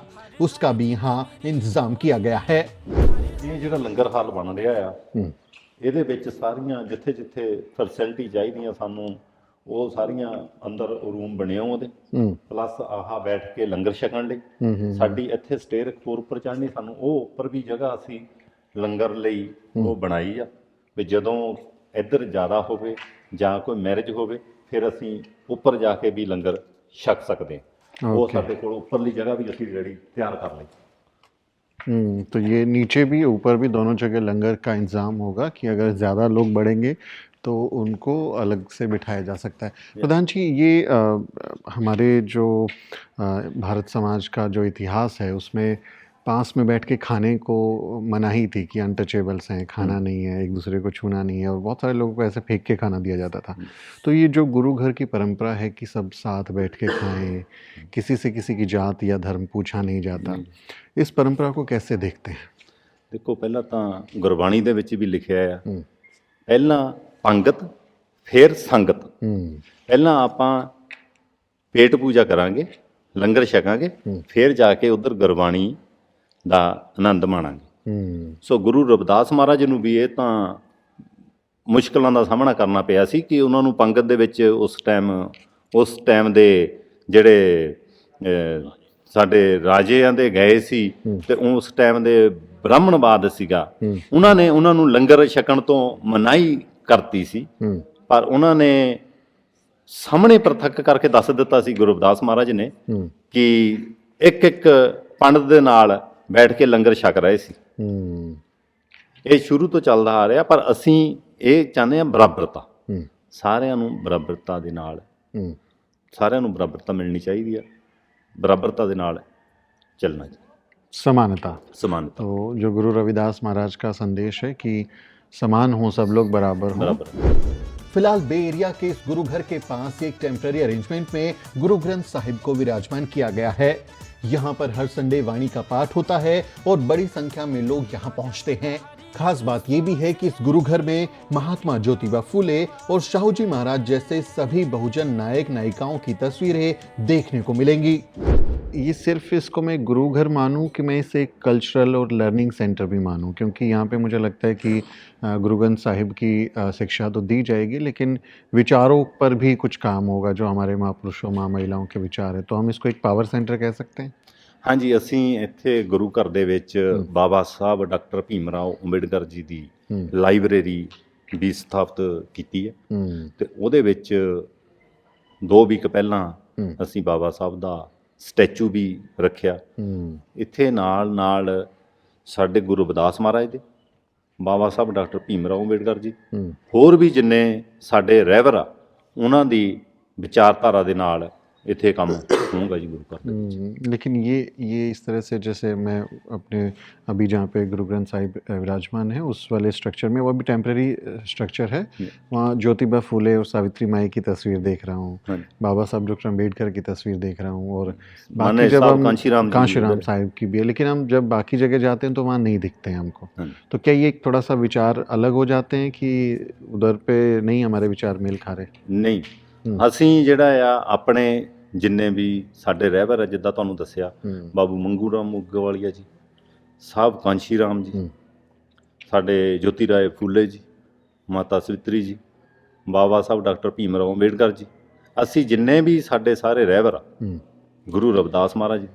उसका भी यहाँ इंतजाम किया गया है। ਇਹ ਜਿਹੜਾ ਲੰਗਰ ਹਾਲ ਬਣ ਰਿਹਾ ਆ ਇਹਦੇ ਵਿੱਚ ਸਾਰੀਆਂ ਜਿੱਥੇ ਜਿੱਥੇ ਫੈਸਿਲਿਟੀ ਚਾਹੀਦੀਆਂ ਸਾਨੂੰ ਉਹ ਸਾਰੀਆਂ ਅੰਦਰ ਰੂਮ ਬਣੇ ਉਹਦੇ ਪਲੱਸ ਆਹ ਬੈਠ ਕੇ ਲੰਗਰ ਛਕਣ ਲਈ ਸਾਡੀ ਇੱਥੇ ਸਟੇਅਰ ਫਲੋਰ ਉੱਪਰ ਚੜ੍ਹਨੀ ਸਾਨੂੰ ਉਹ ਉੱਪਰ ਵੀ ਜਗ੍ਹਾ ਅਸੀਂ ਲੰਗਰ ਲਈ ਉਹ ਬਣਾਈ ਆ ਵੀ ਜਦੋਂ ਇੱਧਰ ਜ਼ਿਆਦਾ ਹੋਵੇ ਜਾਂ ਕੋਈ ਮੈਰਿਜ ਹੋਵੇ ਫਿਰ ਅਸੀਂ ਉੱਪਰ ਜਾ ਕੇ ਵੀ ਲੰਗਰ ਛਕ ਸਕਦੇ ਹਾਂ। ਉਹ ਸਾਡੇ ਕੋਲ ਉੱਪਰਲੀ ਜਗ੍ਹਾ ਵੀ ਅਸੀਂ ਰੈਡੀ ਤਿਆਰ ਕਰ ਲਈ। तो ये नीचे भी ऊपर भी दोनों जगह लंगर का इंतज़ाम होगा कि अगर ज़्यादा लोग बढ़ेंगे तो उनको अलग से बिठाया जा सकता है। प्रधान जी, ये हमारे जो भारत समाज का जो इतिहास है उसमें पास में बैठ के खाने को मनाही थी कि अनटचेबल्स हैं, खाना नहीं है, एक दूसरे को छूना नहीं है, और बहुत सारे लोगों को ऐसे फेंक के खाना दिया जाता था। तो ये जो गुरु घर की परंपरा है कि सब साथ बैठ के खाएं, किसी से किसी की जात या धर्म पूछा नहीं जाता, इस परंपरा को कैसे देखते हैं? ਦੇਖੋ ਪਹਿਲਾਂ ਤਾਂ ਗੁਰਬਾਣੀ ਦੇ ਵਿੱਚ ਵੀ ਲਿਖਿਆ ਆ ਪਹਿਲਾਂ ਪੰਗਤ ਫਿਰ ਸੰਗਤ। ਪਹਿਲਾਂ ਆਪਾਂ ਪੇਟ ਪੂਜਾ ਕਰਾਂਗੇ, ਲੰਗਰ ਛਕਾਂਗੇ, ਫਿਰ ਜਾ ਕੇ ਉਧਰ ਗੁਰਬਾਣੀ ਦਾ ਆਨੰਦ ਮਾਣਾਂਗੇ। ਸੋ ਗੁਰੂ ਰਵਿਦਾਸ ਮਹਾਰਾਜ ਨੂੰ ਵੀ ਇਹ ਤਾਂ ਮੁਸ਼ਕਲਾਂ ਦਾ ਸਾਹਮਣਾ ਕਰਨਾ ਪਿਆ ਸੀ ਕਿ ਉਹਨਾਂ ਨੂੰ ਪੰਗਤ ਦੇ ਵਿੱਚ ਉਸ ਟਾਈਮ ਦੇ ਜਿਹੜੇ ਸਾਡੇ ਰਾਜਿਆਂ ਦੇ ਗਏ ਸੀ ਤੇ ਉਸ ਟਾਈਮ ਦੇ ਬ੍ਰਾਹਮਣਵਾਦ ਸੀਗਾ, ਉਹਨਾਂ ਨੇ ਉਹਨਾਂ ਨੂੰ ਲੰਗਰ ਛਕਣ ਤੋਂ ਮਨਾਹੀ ਕਰਤੀ ਸੀ, ਪਰ ਉਹਨਾਂ ਨੇ ਸਾਹਮਣੇ ਪ੍ਰਤੱਖ ਕਰਕੇ ਦੱਸ ਦਿੱਤਾ ਸੀ ਗੁਰੂ ਰਵਿਦਾਸ ਮਹਾਰਾਜ ਨੇ ਕਿ ਇੱਕ ਪੰਡਤ ਦੇ ਨਾਲ ਬੈਠ ਕੇ ਲੰਗਰ ਛਕ ਰਹੇ ਸੀ। ਇਹ ਸ਼ੁਰੂ ਤੋਂ ਚੱਲਦਾ ਆ ਰਿਹਾ, ਪਰ ਅਸੀਂ ਇਹ ਚਾਹੁੰਦੇ ਹਾਂ ਬਰਾਬਰਤਾ, ਸਾਰਿਆਂ ਨੂੰ ਬਰਾਬਰਤਾ ਦੇ ਨਾਲ, ਸਾਰਿਆਂ ਨੂੰ ਬਰਾਬਰਤਾ ਮਿਲਣੀ ਚਾਹੀਦੀ ਆ, बराबरता के नाल चलना चाहिए। समानता। समानता। तो जो गुरु रविदास महाराज का संदेश है कि समान हो, सब लोग बराबर हो। फिलहाल बे एरिया के इस गुरु घर के पास एक टेम्पररी अरेंजमेंट में गुरु ग्रंथ साहिब को विराजमान किया गया है। यहाँ पर हर संडे वाणी का पाठ होता है और बड़ी संख्या में लोग यहाँ पहुँचते हैं। खास बात यह भी है कि इस गुरु घर में महात्मा ज्योतिबा फूले और शाहूजी महाराज जैसे सभी बहुजन नायक नायिकाओं की तस्वीरें देखने को मिलेंगी। ये सिर्फ इसको मैं गुरु घर मानूं कि मैं इसे एक कल्चरल और लर्निंग सेंटर भी मानूं, क्योंकि यहाँ पे मुझे लगता है कि गुरु ग्रंथ साहिब की शिक्षा तो दी जाएगी, लेकिन विचारों पर भी कुछ काम होगा, जो हमारे महापुरुषों माँ महिलाओं के विचार है। तो हम इसको एक पावर सेंटर कह सकते हैं। हाँ जी, ਅਸੀਂ ਇੱਥੇ ਗੁਰੂ ਘਰ ਦੇ ਵਿੱਚ ਬਾਬਾ ਸਾਹਿਬ ਡਾਕਟਰ ਭੀਮ ਰਾਓ ਅੰਬੇਡਕਰ ਜੀ ਦੀ ਲਾਇਬ੍ਰੇਰੀ ਵੀ ਸਥਾਪਿਤ ਕੀਤੀ ਹੈ ਤੇ ਉਹਦੇ ਵਿੱਚ 2 ਵੀਕ ਪਹਿਲਾਂ ਅਸੀਂ ਬਾਬਾ ਸਾਹਿਬ ਦਾ ਸਟੈਚੂ ਵੀ ਰੱਖਿਆ। ਇੱਥੇ ਨਾਲ ਸਾਡੇ ਗੁਰੂ ਰਵਿਦਾਸ ਮਹਾਰਾਜ ਦੇ, ਬਾਬਾ ਸਾਹਿਬ ਡਾਕਟਰ ਭੀਮ ਰਾਓ ਅੰਬੇਡਕਰ ਜੀ, ਹੋਰ ਵੀ ਜਿੰਨੇ ਸਾਡੇ ਰਹਿਬਰ ਆ ਉਹਨਾਂ ਦੀ ਵਿਚਾਰਧਾਰਾ ਦੇ ਨਾਲ इतने काम होगा जी गुरु घर। लेकिन ये इस तरह से, जैसे मैं अपने अभी जहाँ पे गुरु ग्रंथ साहिब विराजमान है उस वाले स्ट्रक्चर में, वो भी टेम्पररी स्ट्रक्चर है, वहाँ ज्योतिबा फूले और सावित्री माई की तस्वीर देख रहा हूँ, बाबा साहब डॉक्टर अम्बेडकर की तस्वीर देख रहा हूँ, और बाकी जब हम कांशीराम साहिब की भी है, लेकिन हम जब बाकी जगह जाते हैं तो वहाँ नहीं दिखते हैं हमको। तो क्या ये थोड़ा सा विचार अलग हो जाते हैं कि उधर पे नहीं हमारे विचार मेल खा रहे? नहीं, ਅਸੀਂ ਜਿਹੜਾ ਆ ਆਪਣੇ ਜਿੰਨੇ ਵੀ ਸਾਡੇ ਰਹਿਬਰ ਆ, ਜਿੱਦਾਂ ਤੁਹਾਨੂੰ ਦੱਸਿਆ ਬਾਬੂ ਮੰਗੂ ਰਾਮ ਮੁੱਗਵਾਲੀਆ ਜੀ, ਸਾਹਿਬ ਕਾਂਸ਼ੀ ਰਾਮ ਜੀ, ਸਾਡੇ ਜੋਤੀ ਰਾਏ ਫੂਲੇ ਜੀ, ਮਾਤਾ ਸਵਿਤਰੀ ਜੀ, ਬਾਬਾ ਸਾਹਿਬ ਡਾਕਟਰ ਭੀਮ ਰਾਓ ਅੰਬੇਡਕਰ ਜੀ, ਅਸੀਂ ਜਿੰਨੇ ਵੀ ਸਾਡੇ ਸਾਰੇ ਰਹਿਬਰ ਆ ਗੁਰੂ ਰਵਿਦਾਸ ਮਹਾਰਾਜ ਜੀ,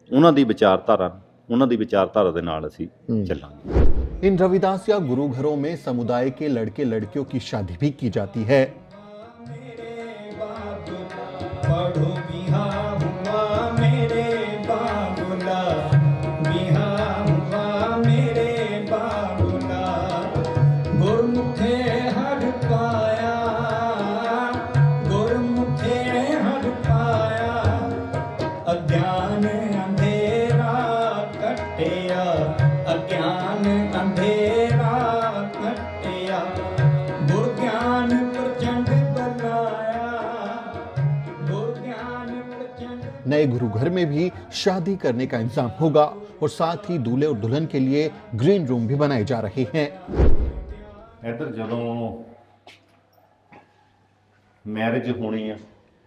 ਉਹਨਾਂ ਦੀ ਵਿਚਾਰਧਾਰਾ ਦੇ ਨਾਲ ਅਸੀਂ ਚੱਲਾਂਗੇ। इन रविदास या गुरु घरों में समुदाय के लड़के लड़कियों की शादी भी की जाती है। पढ़ो बिहा हुआ मेरे बाबुला, बिहा हुआ मेरे बाबुला, गुरमुखे हर पाया, गुरमुखे हर पाया, अज्ञान अंधेरा कटिया, अज्ञान अंधेरा कटिया, गुर ज्ञान प्रचंड नए गुरु घर में भी शादी करने का इंतजाम होगा और साथ ही दूल्हे और दुल्हन के लिए ग्रीन रूम भी बनाए जा रहे हैं। ਇੱਧਰ ਜਦੋਂ ਮੈਰਿਜ ਹੋਣੀ ਆ,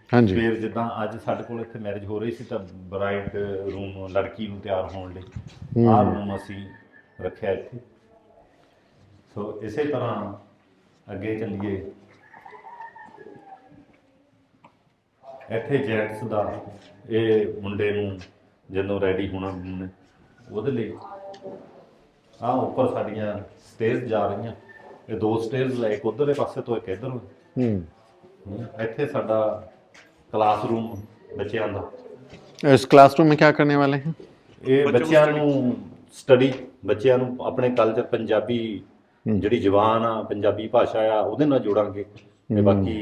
ਹਾਂਜੀ ਫਿਰ ਜਿੱਦਾਂ ਅੱਜ ਸਾਡੇ ਕੋਲ ਇੱਥੇ ਮੈਰਿਜ ਹੋ ਰਹੀ ਸੀ ਤਾਂ ਬਰਾਈਡ ਰੂਮ ਲੜਕੀ ਨੂੰ ਤਿਆਰ ਹੋਣ ਲਈ ਆਹ ਰੂਮ ਅਸੀਂ ਰੱਖਿਆ ਇੱਥੇ। ਸੋ ਇਸੇ ਤਰ੍ਹਾਂ ਅੱਗੇ ਚੱਲੀਏ, ਇੱਥੇ ਜੈਂਟਸ ਦਾ ਇਹ ਮੁੰਡੇ ਨੂੰ ਜਦੋਂ ਰੈਡੀ ਹੋਣਾ ਉਹਦੇ ਲਈ ਆਹ ਉੱਪਰ ਸਾਡੀਆਂ ਸਟੇਜ ਜਾ ਰਹੀਆਂ, ਇਹ ਦੋ ਸਟੇਜ ਲੈ ਇੱਕ ਉਧਰਲੇ ਪਾਸੇ ਤੋਂ ਇੱਕ ਇੱਧਰ ਨੂੰ। ਇੱਥੇ ਸਾਡਾ ਕਲਾਸਰੂਮ ਬੱਚਿਆਂ ਦਾ। इस क्लासरूम में क्या करने वाले हैं? ਇਹ ਬੱਚਿਆਂ ਨੂੰ ਸਟੱਡੀ, ਬੱਚਿਆਂ ਨੂੰ ਆਪਣੇ ਕਲਚਰ ਪੰਜਾਬੀ ਜਿਹੜੀ ਜ਼ੁਬਾਨ ਆ, ਪੰਜਾਬੀ ਭਾਸ਼ਾ ਆ, ਉਹਦੇ ਨਾਲ ਜੋੜਾਂਗੇ ਤੇ ਬਾਕੀ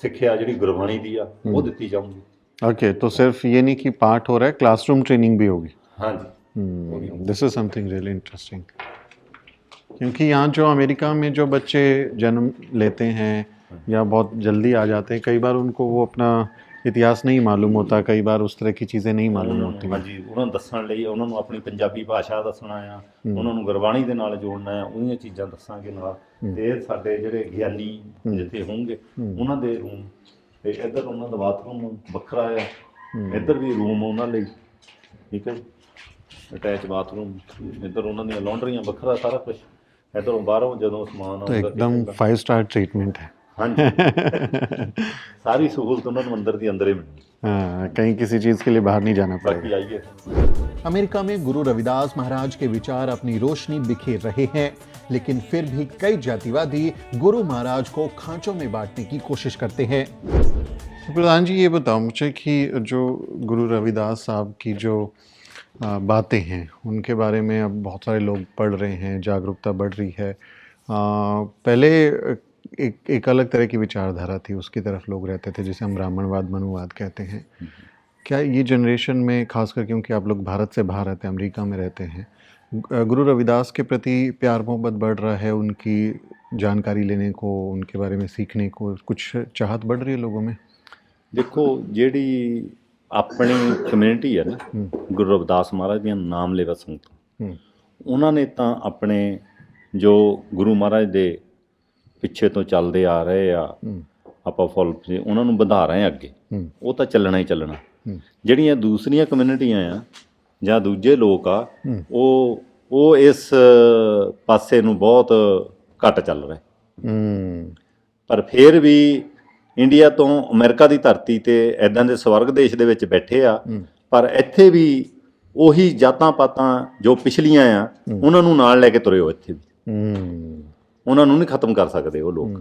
ਸਿੱਖਿਆ ਜਿਹੜੀ ਗੁਰਬਾਣੀ ਦੀ ਆ ਉਹ ਦਿੱਤੀ ਜਾਊਗੀ। ओके, तो सिर्फ ये नहीं कि पार्ट हो रहा है, क्लासरूम ट्रेनिंग भी होगी। ਹਾਂਜੀ, this is something really interesting, क्योंकि यहाँ जो अमेरिका में जो बच्चे जन्म लेते हैं या बहुत जल्दी आ जाते हैं, कई बार उनको वो अपना इतिहास नहीं मालूम होता, कई बार उस तरह की चीज़ें नहीं मालूम होती। ਹਾਂਜੀ, ਉਹਨਾਂ ਨੂੰ ਦੱਸਣ ਲਈ ਉਹਨਾਂ ਨੂੰ ਆਪਣੀ ਪੰਜਾਬੀ ਭਾਸ਼ਾ ਦੱਸਣਾ ਆ, ਉਹਨਾਂ ਨੂੰ ਗੁਰਬਾਣੀ ਦੇ ਨਾਲ ਜੋੜਨਾ ਆ, ਉਹਦੀਆਂ ਚੀਜ਼ਾਂ ਦੱਸਾਂਗੇ ਨਾਲ। ਤੇ ਇਹ ਸਾਡੇ ਜਿਹੜੇ ਗਿਆਨੀ ਜਿੱਥੇ ਹੋਣਗੇ ਉਹਨਾਂ ਦੇ ਰੂਮ, ਤੇ ਇੱਧਰ ਉਹਨਾਂ ਦਾ ਬਾਥਰੂਮ ਵੱਖਰਾ ਆ, ਇੱਧਰ ਵੀ ਰੂਮ ਉਹਨਾਂ ਲਈ, ਠੀਕ ਹੈ ਜੀ, ਅਟੈਚ ਬਾਥਰੂਮ, ਇੱਧਰ ਉਹਨਾਂ ਦੀਆਂ ਲਾਂਡਰੀਆਂ ਵੱਖਰਾ, ਸਾਰਾ ਕੁਝ ਇੱਧਰੋਂ ਬਾਹਰੋਂ ਜਦੋਂ ਸਮਾਨ तो एकदम 5 स्टार ट्रीटमेंट है। ਹਾਂਜੀ ਸਾਰੀ ਸਹੂਲਤ ਉਹਨਾਂ ਨੂੰ ਅੰਦਰ ਦੀ ਅੰਦਰ ਹੀ ਮਿਲਣੀ। हाँ, कहीं किसी चीज़ के लिए बाहर नहीं जाना ਬਾਕੀ पड़ेगा। ਆਈਏ अमेरिका में गुरु रविदास महाराज के विचार अपनी रोशनी बिखेर रहे हैं, लेकिन फिर भी कई जातिवादी गुरु महाराज को खांचों में बांटने की कोशिश करते हैं। प्रधान जी, ये बताओ मुझे कि जो गुरु रविदास साहब की जो बातें हैं उनके बारे में अब बहुत सारे लोग पढ़ रहे हैं, जागरूकता बढ़ रही है। पहले एक अलग तरह की विचारधारा थी, उसकी तरफ लोग रहते थे, जिसे हम ब्राह्मणवाद मनुवाद कहते हैं। क्या ये जनरेशन में, खासकर क्योंकि आप लोग भारत से बाहर रहते हैं, अमेरिका में रहते हैं, गुरु रविदास के प्रति प्यार मोहब्बत बढ़ रहा है, उनकी जानकारी लेने को, उनके बारे में सीखने को कुछ चाहत बढ़ रही है लोगों में? ਦੇਖੋ, ਜਿਹੜੀ ਆਪਣੀ ਕਮਿਊਨਿਟੀ ਹੈ ਨਾ, ਗੁਰੂ ਰਵਿਦਾਸ ਮਹਾਰਾਜ ਦੀਆਂ ਨਾਮ ਲੈਵਾ ਸੰਗਤਾਂ, ਉਹਨਾਂ ਨੇ ਤਾਂ ਆਪਣੇ ਜੋ ਗੁਰੂ ਮਹਾਰਾਜ ਦੇ ਪਿੱਛੇ ਤੋਂ ਚੱਲਦੇ ਆ ਰਹੇ ਆ, ਆਪਾਂ ਫੁੱਲ ਉਹਨਾਂ ਨੂੰ ਵਧਾ ਰਹੇ ਆ ਅੱਗੇ, ਉਹ ਤਾਂ ਚੱਲਣਾ ਹੀ ਚੱਲਣਾ। ਜਿਹੜੀਆਂ ਦੂਸਰੀਆਂ ਕਮਿਊਨਿਟੀਆਂ ਆ ਜਾਂ ਦੂਜੇ ਲੋਕ ਆ, ਉਹ ਇਸ ਪਾਸੇ ਨੂੰ ਬਹੁਤ ਘੱਟ ਚੱਲ ਰਹੇ। ਪਰ ਫਿਰ ਵੀ ਇੰਡੀਆ ਤੋਂ ਅਮਰੀਕਾ ਦੀ ਧਰਤੀ ਤੇ ਐਦਾਂ ਦੇ ਸਵਰਗ ਦੇਸ਼ ਦੇ ਵਿੱਚ ਬੈਠੇ ਆ, ਪਰ ਇੱਥੇ ਵੀ ਉਹੀ ਜਾਤਾਂ ਪਾਤਾਂ ਜੋ ਪਿਛਲੀਆਂ ਆ ਉਹਨਾਂ ਨੂੰ ਨਾਲ ਲੈ ਕੇ ਤੁਰੇ ਹੋ। ਇੱਥੇ ਵੀ ਉਹਨਾਂ ਨੂੰ ਨਹੀਂ ਖਤਮ ਕਰ ਸਕਦੇ ਉਹ ਲੋਕ।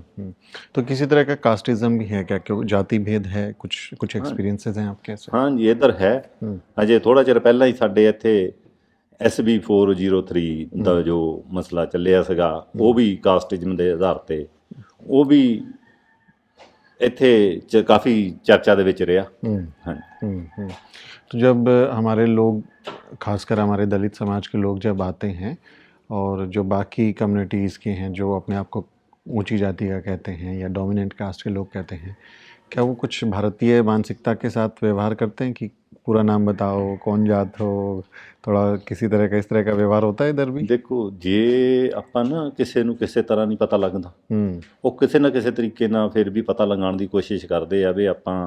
तो किसी तरह का कास्टिज्म भी है क्या? क्यों जाति भेद है? कुछ एक्सपीरियंसेस हैं आपके ऐसे? ਹਾਂਜੀ, ਇੱਧਰ ਹੈ। ਅਜੇ ਥੋੜ੍ਹਾ ਚਿਰ ਪਹਿਲਾਂ ਹੀ ਸਾਡੇ ਇੱਥੇ SB 403 ਦਾ ਜੋ ਮਸਲਾ ਚੱਲਿਆ ਸੀਗਾ, ਉਹ ਵੀ ਕਾਸਟਿਜ਼ਮ ਦੇ ਆਧਾਰ ਤੇ, ਉਹ ਵੀ ਇੱਥੇ ਕਾਫੀ ਚਰਚਾ ਦੇ ਵਿੱਚ ਰਿਹਾ। ਹਾਂਜੀ। तो जब हमारे लोग, खासकर हमारे दलित समाज के लोग जब आते हैं और जो बाकी कम्युनिटीज़ के हैं जो अपने आप को ऊंची जाति का कहते हैं या डोमिनेंट कास्ट के लोग कहते हैं, क्या वो कुछ भारतीय मानसिकता के साथ व्यवहार करते हैं कि पूरा नाम बताओ, कौन जात हो, थोड़ा किसी तरह का इस तरह का व्यवहार होता है इधर भी? ਦੇਖੋ, ਜੇ ਆਪਾਂ ਨਾ ਕਿਸੇ ਨੂੰ ਕਿਸੇ ਤਰ੍ਹਾਂ ਨਹੀਂ ਪਤਾ ਲੱਗਦਾ, ਉਹ ਕਿਸੇ ਨਾ ਕਿਸੇ ਤਰੀਕੇ ਨਾਲ ਫਿਰ ਵੀ ਪਤਾ ਲਗਾਉਣ ਦੀ ਕੋਸ਼ਿਸ਼ ਕਰਦੇ ਆ ਵੀ ਆਪਾਂ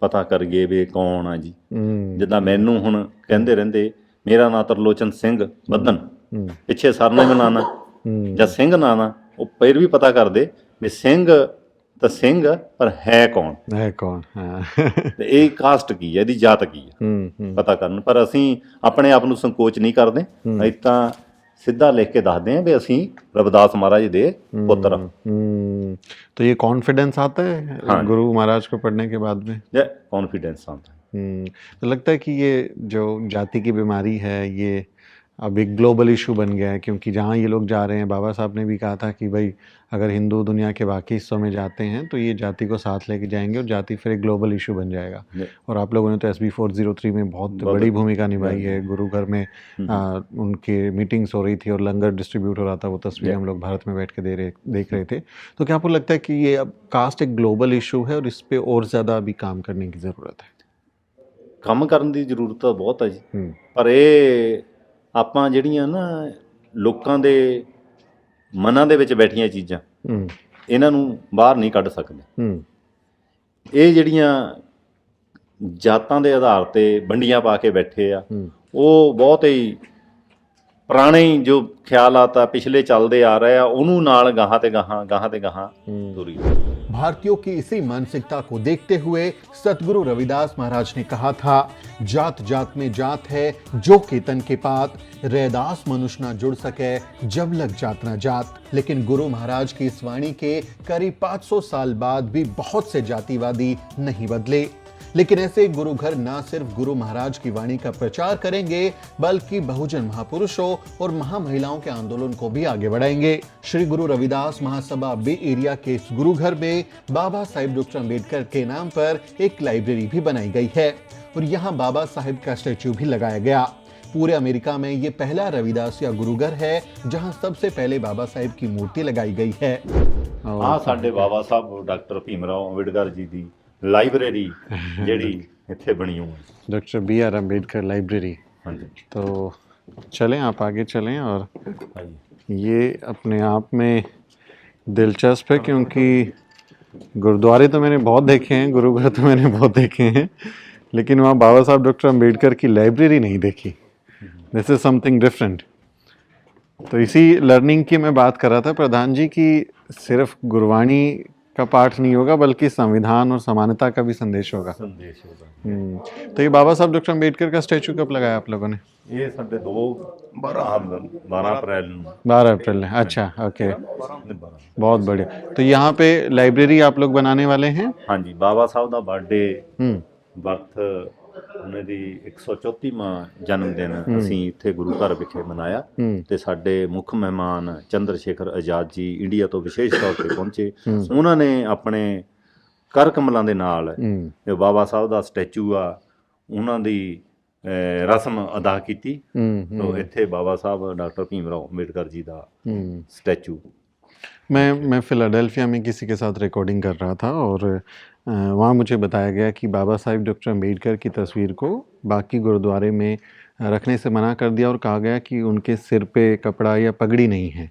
ਪਤਾ ਕਰੀਏ ਵੀ ਕੌਣ ਆ ਜੀ। ਜਿੱਦਾਂ ਮੈਨੂੰ ਹੁਣ ਕਹਿੰਦੇ ਰਹਿੰਦੇ, ਮੇਰਾ ਨਾਂ ਤਰਲੋਚਨ ਸਿੰਘ ਬੱਧਨ, ਪਿੱਛੇ ਸਰਨੇਮ ਨਾਂ ਨਾ ਜਾਂ ਸਿੰਘ ਨਾਂ ਨਾ, ਉਹ ਫਿਰ ਵੀ ਪਤਾ ਕਰਦੇ ਵੀ ਸਿੰਘ ਤਾਂ ਸਿੰਘ, ਪਰ ਹੈ ਕੌਣ, ਤੇ ਇਹ ਕਾਸਟ ਕੀ ਹੈ, ਇਹਦੀ ਜਾਤ ਕੀ ਹੈ, ਪਤਾ ਕਰਨ। ਪਰ ਅਸੀਂ ਆਪਣੇ ਆਪ ਨੂੰ ਸੰਕੋਚ ਨਹੀਂ ਕਰਦੇ, ਅਸੀਂ ਤਾਂ ਸਿੱਧਾ ਲਿਖ ਕੇ ਦੱਸਦੇ ਹਾਂ ਵੀ ਅਸੀਂ ਰਵਿਦਾਸ ਮਹਾਰਾਜ ਦੇ ਪੁੱਤਰ ਹਾਂ। तो ये कॉन्फिडेंस आता है गुरु महाराज को पढ़ने के बाद में? कॉन्फिडेंस आता है। तो लगता है कि ये जो जाति की बीमारी है ये अब एक ग्लोबल इशू बन गया है, क्योंकि जहाँ ये लोग जा रहे हैं, बाबा साहब ने भी कहा था कि भाई अगर हिंदू दुनिया के बाकी हिस्सों में जाते हैं तो ये जाति को साथ लेके जाएंगे और जाति फिर एक ग्लोबल इशू बन जाएगा। और आप लोगों ने तो SB 403 में बहुत बड़ी भूमिका निभाई है। गुरु घर में उनकी मीटिंग्स हो रही थी और लंगर डिस्ट्रीब्यूट हो रहा था, वो तस्वीरें हम लोग भारत में बैठ के देख रहे थे। तो क्या आपको लगता है कि ये अब कास्ट एक ग्लोबल इशू है और इस पर और ज़्यादा अभी काम करने की ज़रूरत है? ਕੰਮ ਕਰਨ ਦੀ ਜ਼ਰੂਰਤ ਤਾਂ ਬਹੁਤ ਹੈ ਜੀ, ਪਰ ਇਹ ਆਪਾਂ ਜਿਹੜੀਆਂ ਨਾ ਲੋਕਾਂ ਦੇ ਮਨਾਂ ਦੇ ਵਿੱਚ ਬੈਠੀਆਂ ਚੀਜ਼ਾਂ ਇਹਨਾਂ ਨੂੰ ਬਾਹਰ ਨਹੀਂ ਕੱਢ ਸਕਦੇ। ਇਹ ਜਿਹੜੀਆਂ ਜਾਤਾਂ ਦੇ ਆਧਾਰ ਤੇ ਵੰਡੀਆਂ ਪਾ ਕੇ ਬੈਠੇ ਆ, ਉਹ ਬਹੁਤ ਹੀ ਪੁਰਾਣੇ ਹੀ ਜੋ ਖਿਆਲਾਤ ਆ ਪਿਛਲੇ ਚੱਲਦੇ ਆ ਰਹੇ ਆ, ਉਹਨੂੰ ਨਾਲ ਗਾਹਾਂ ਤੇ ਗਾਹਾਂ ਤੁਰੀ। भारतीयों की इसी मानसिकता को देखते हुए सतगुरु रविदास महाराज ने कहा था, जात जात में जात है जो केतन के पात, रैदास मनुष्य ना जुड़ सके जब लग जात ना जात। लेकिन गुरु महाराज की इस वाणी के करीब 500 साल बाद भी बहुत से जातिवादी नहीं बदले। लेकिन ऐसे गुरु घर ना सिर्फ गुरु महाराज की वाणी का प्रचार करेंगे बल्कि बहुजन महापुरुषों और महामहिलाओं के आंदोलन को भी आगे बढ़ाएंगे। श्री गुरु रविदास महासभा बे एरिया के इस गुरु घर में बाबा साहेब डॉक्टर अम्बेडकर के नाम पर एक लाइब्रेरी भी बनाई गई है और यहाँ बाबा साहेब का स्टैच्यू भी लगाया गया। पूरे अमेरिका में ये पहला रविदासिया गुरुघर है जहां सबसे पहले बाबा साहेब की मूर्ति लगाई गई है। ਆ ਸਾਡੇ ਬਾਬਾ ਸਾਹਿਬ ਡਾਕਟਰ ਭੀਮਰਾਓ ਅੰਬੇਡਕਰ ਜੀ ਦੀ ਲਾइब्रेरी ਜਿਹੜੀ ਇੱਥੇ ਬਣੀ ਹੋਈ ਹੈ। Doctor B R Ambedkar library. ਹਾਂਜੀ तो चलें, आप आगे चलें। और ਹਾਂਜੀ ये अपने आप में दिलचस्प है क्योंकि गुरुद्वारे तो मैंने बहुत देखे हैं, गुरुघर तो मैंने बहुत देखे हैं, लेकिन वहाँ बाबा साहब डॉक्टर अम्बेडकर की लाइब्रेरी नहीं देखी। This is something different. तो इसी लर्निंग की मैं बात कर रहा था प्रधान जी की सिर्फ गुरबाणी का पाठ नहीं होगा बल्कि संविधान और समानता का भी संदेश होगा। ਸੰਦੇਸ਼ ਹੋਗਾ। तो ये बाबा साहब डॉक्टर अम्बेडकर का स्टैचू कब लगाया आप लोगों ने? ਇਹ ਸਾਡੇ 12 ਅਪ੍ਰੈਲ ਨੂੰ 12 अप्रैल में। अच्छा, ओके, 12 बहुत बढ़िया। तो यहाँ पे लाइब्रेरी आप लोग बनाने वाले हैं? ਹਾਂਜੀ ਬਾਬਾ ਸਾਹਿਬ ਦਾ ਬਰਥਡੇ ਬਰਥ ਉਹਨਾਂ ਦੀ 134ਵਾਂ ਜਨਮ ਦਿਨ ਅਸੀਂ ਇੱਥੇ ਗੁਰੂ ਘਰ ਵਿਖੇ ਮਨਾਇਆ ਤੇ ਸਾਡੇ ਮੁੱਖ ਮਹਿਮਾਨ ਚੰਦਰ ਸ਼ੇਖਰ ਆਜ਼ਾਦ ਜੀ ਇੰਡੀਆ ਤੋਂ ਵਿਸ਼ੇਸ਼ ਤੌਰ ਤੇ ਪਹੁੰਚੇ। ਉਹਨਾਂ ਨੇ ਆਪਣੇ ਕਰ ਕਮਲਾਂ ਦੇ ਨਾਲ ਜੋ ਬਾਬਾ ਸਾਹਿਬ ਦਾ ਸਟੈਚੂ ਆ ਉਹਨਾਂ ਦੀ ਰਸਮ ਅਦਾ ਕੀਤੀ। तो ਇੱਥੇ ਬਾਬਾ ਸਾਹਿਬ ਡਾਕਟਰ ਭੀਮਰਾਓ ਅੰਬੇਡਕਰ ਜੀ ਦਾ स्टैचू। मैं फ़िलाडेल्फिया में किसी के साथ रिकॉर्डिंग कर रहा था और वहाँ मुझे बताया गया कि बाबा साहिब डॉक्टर अम्बेडकर की तस्वीर को बाकी गुरुद्वारे में रखने से मना कर दिया और कहा गया कि उनके सिर पे कपड़ा या पगड़ी नहीं है।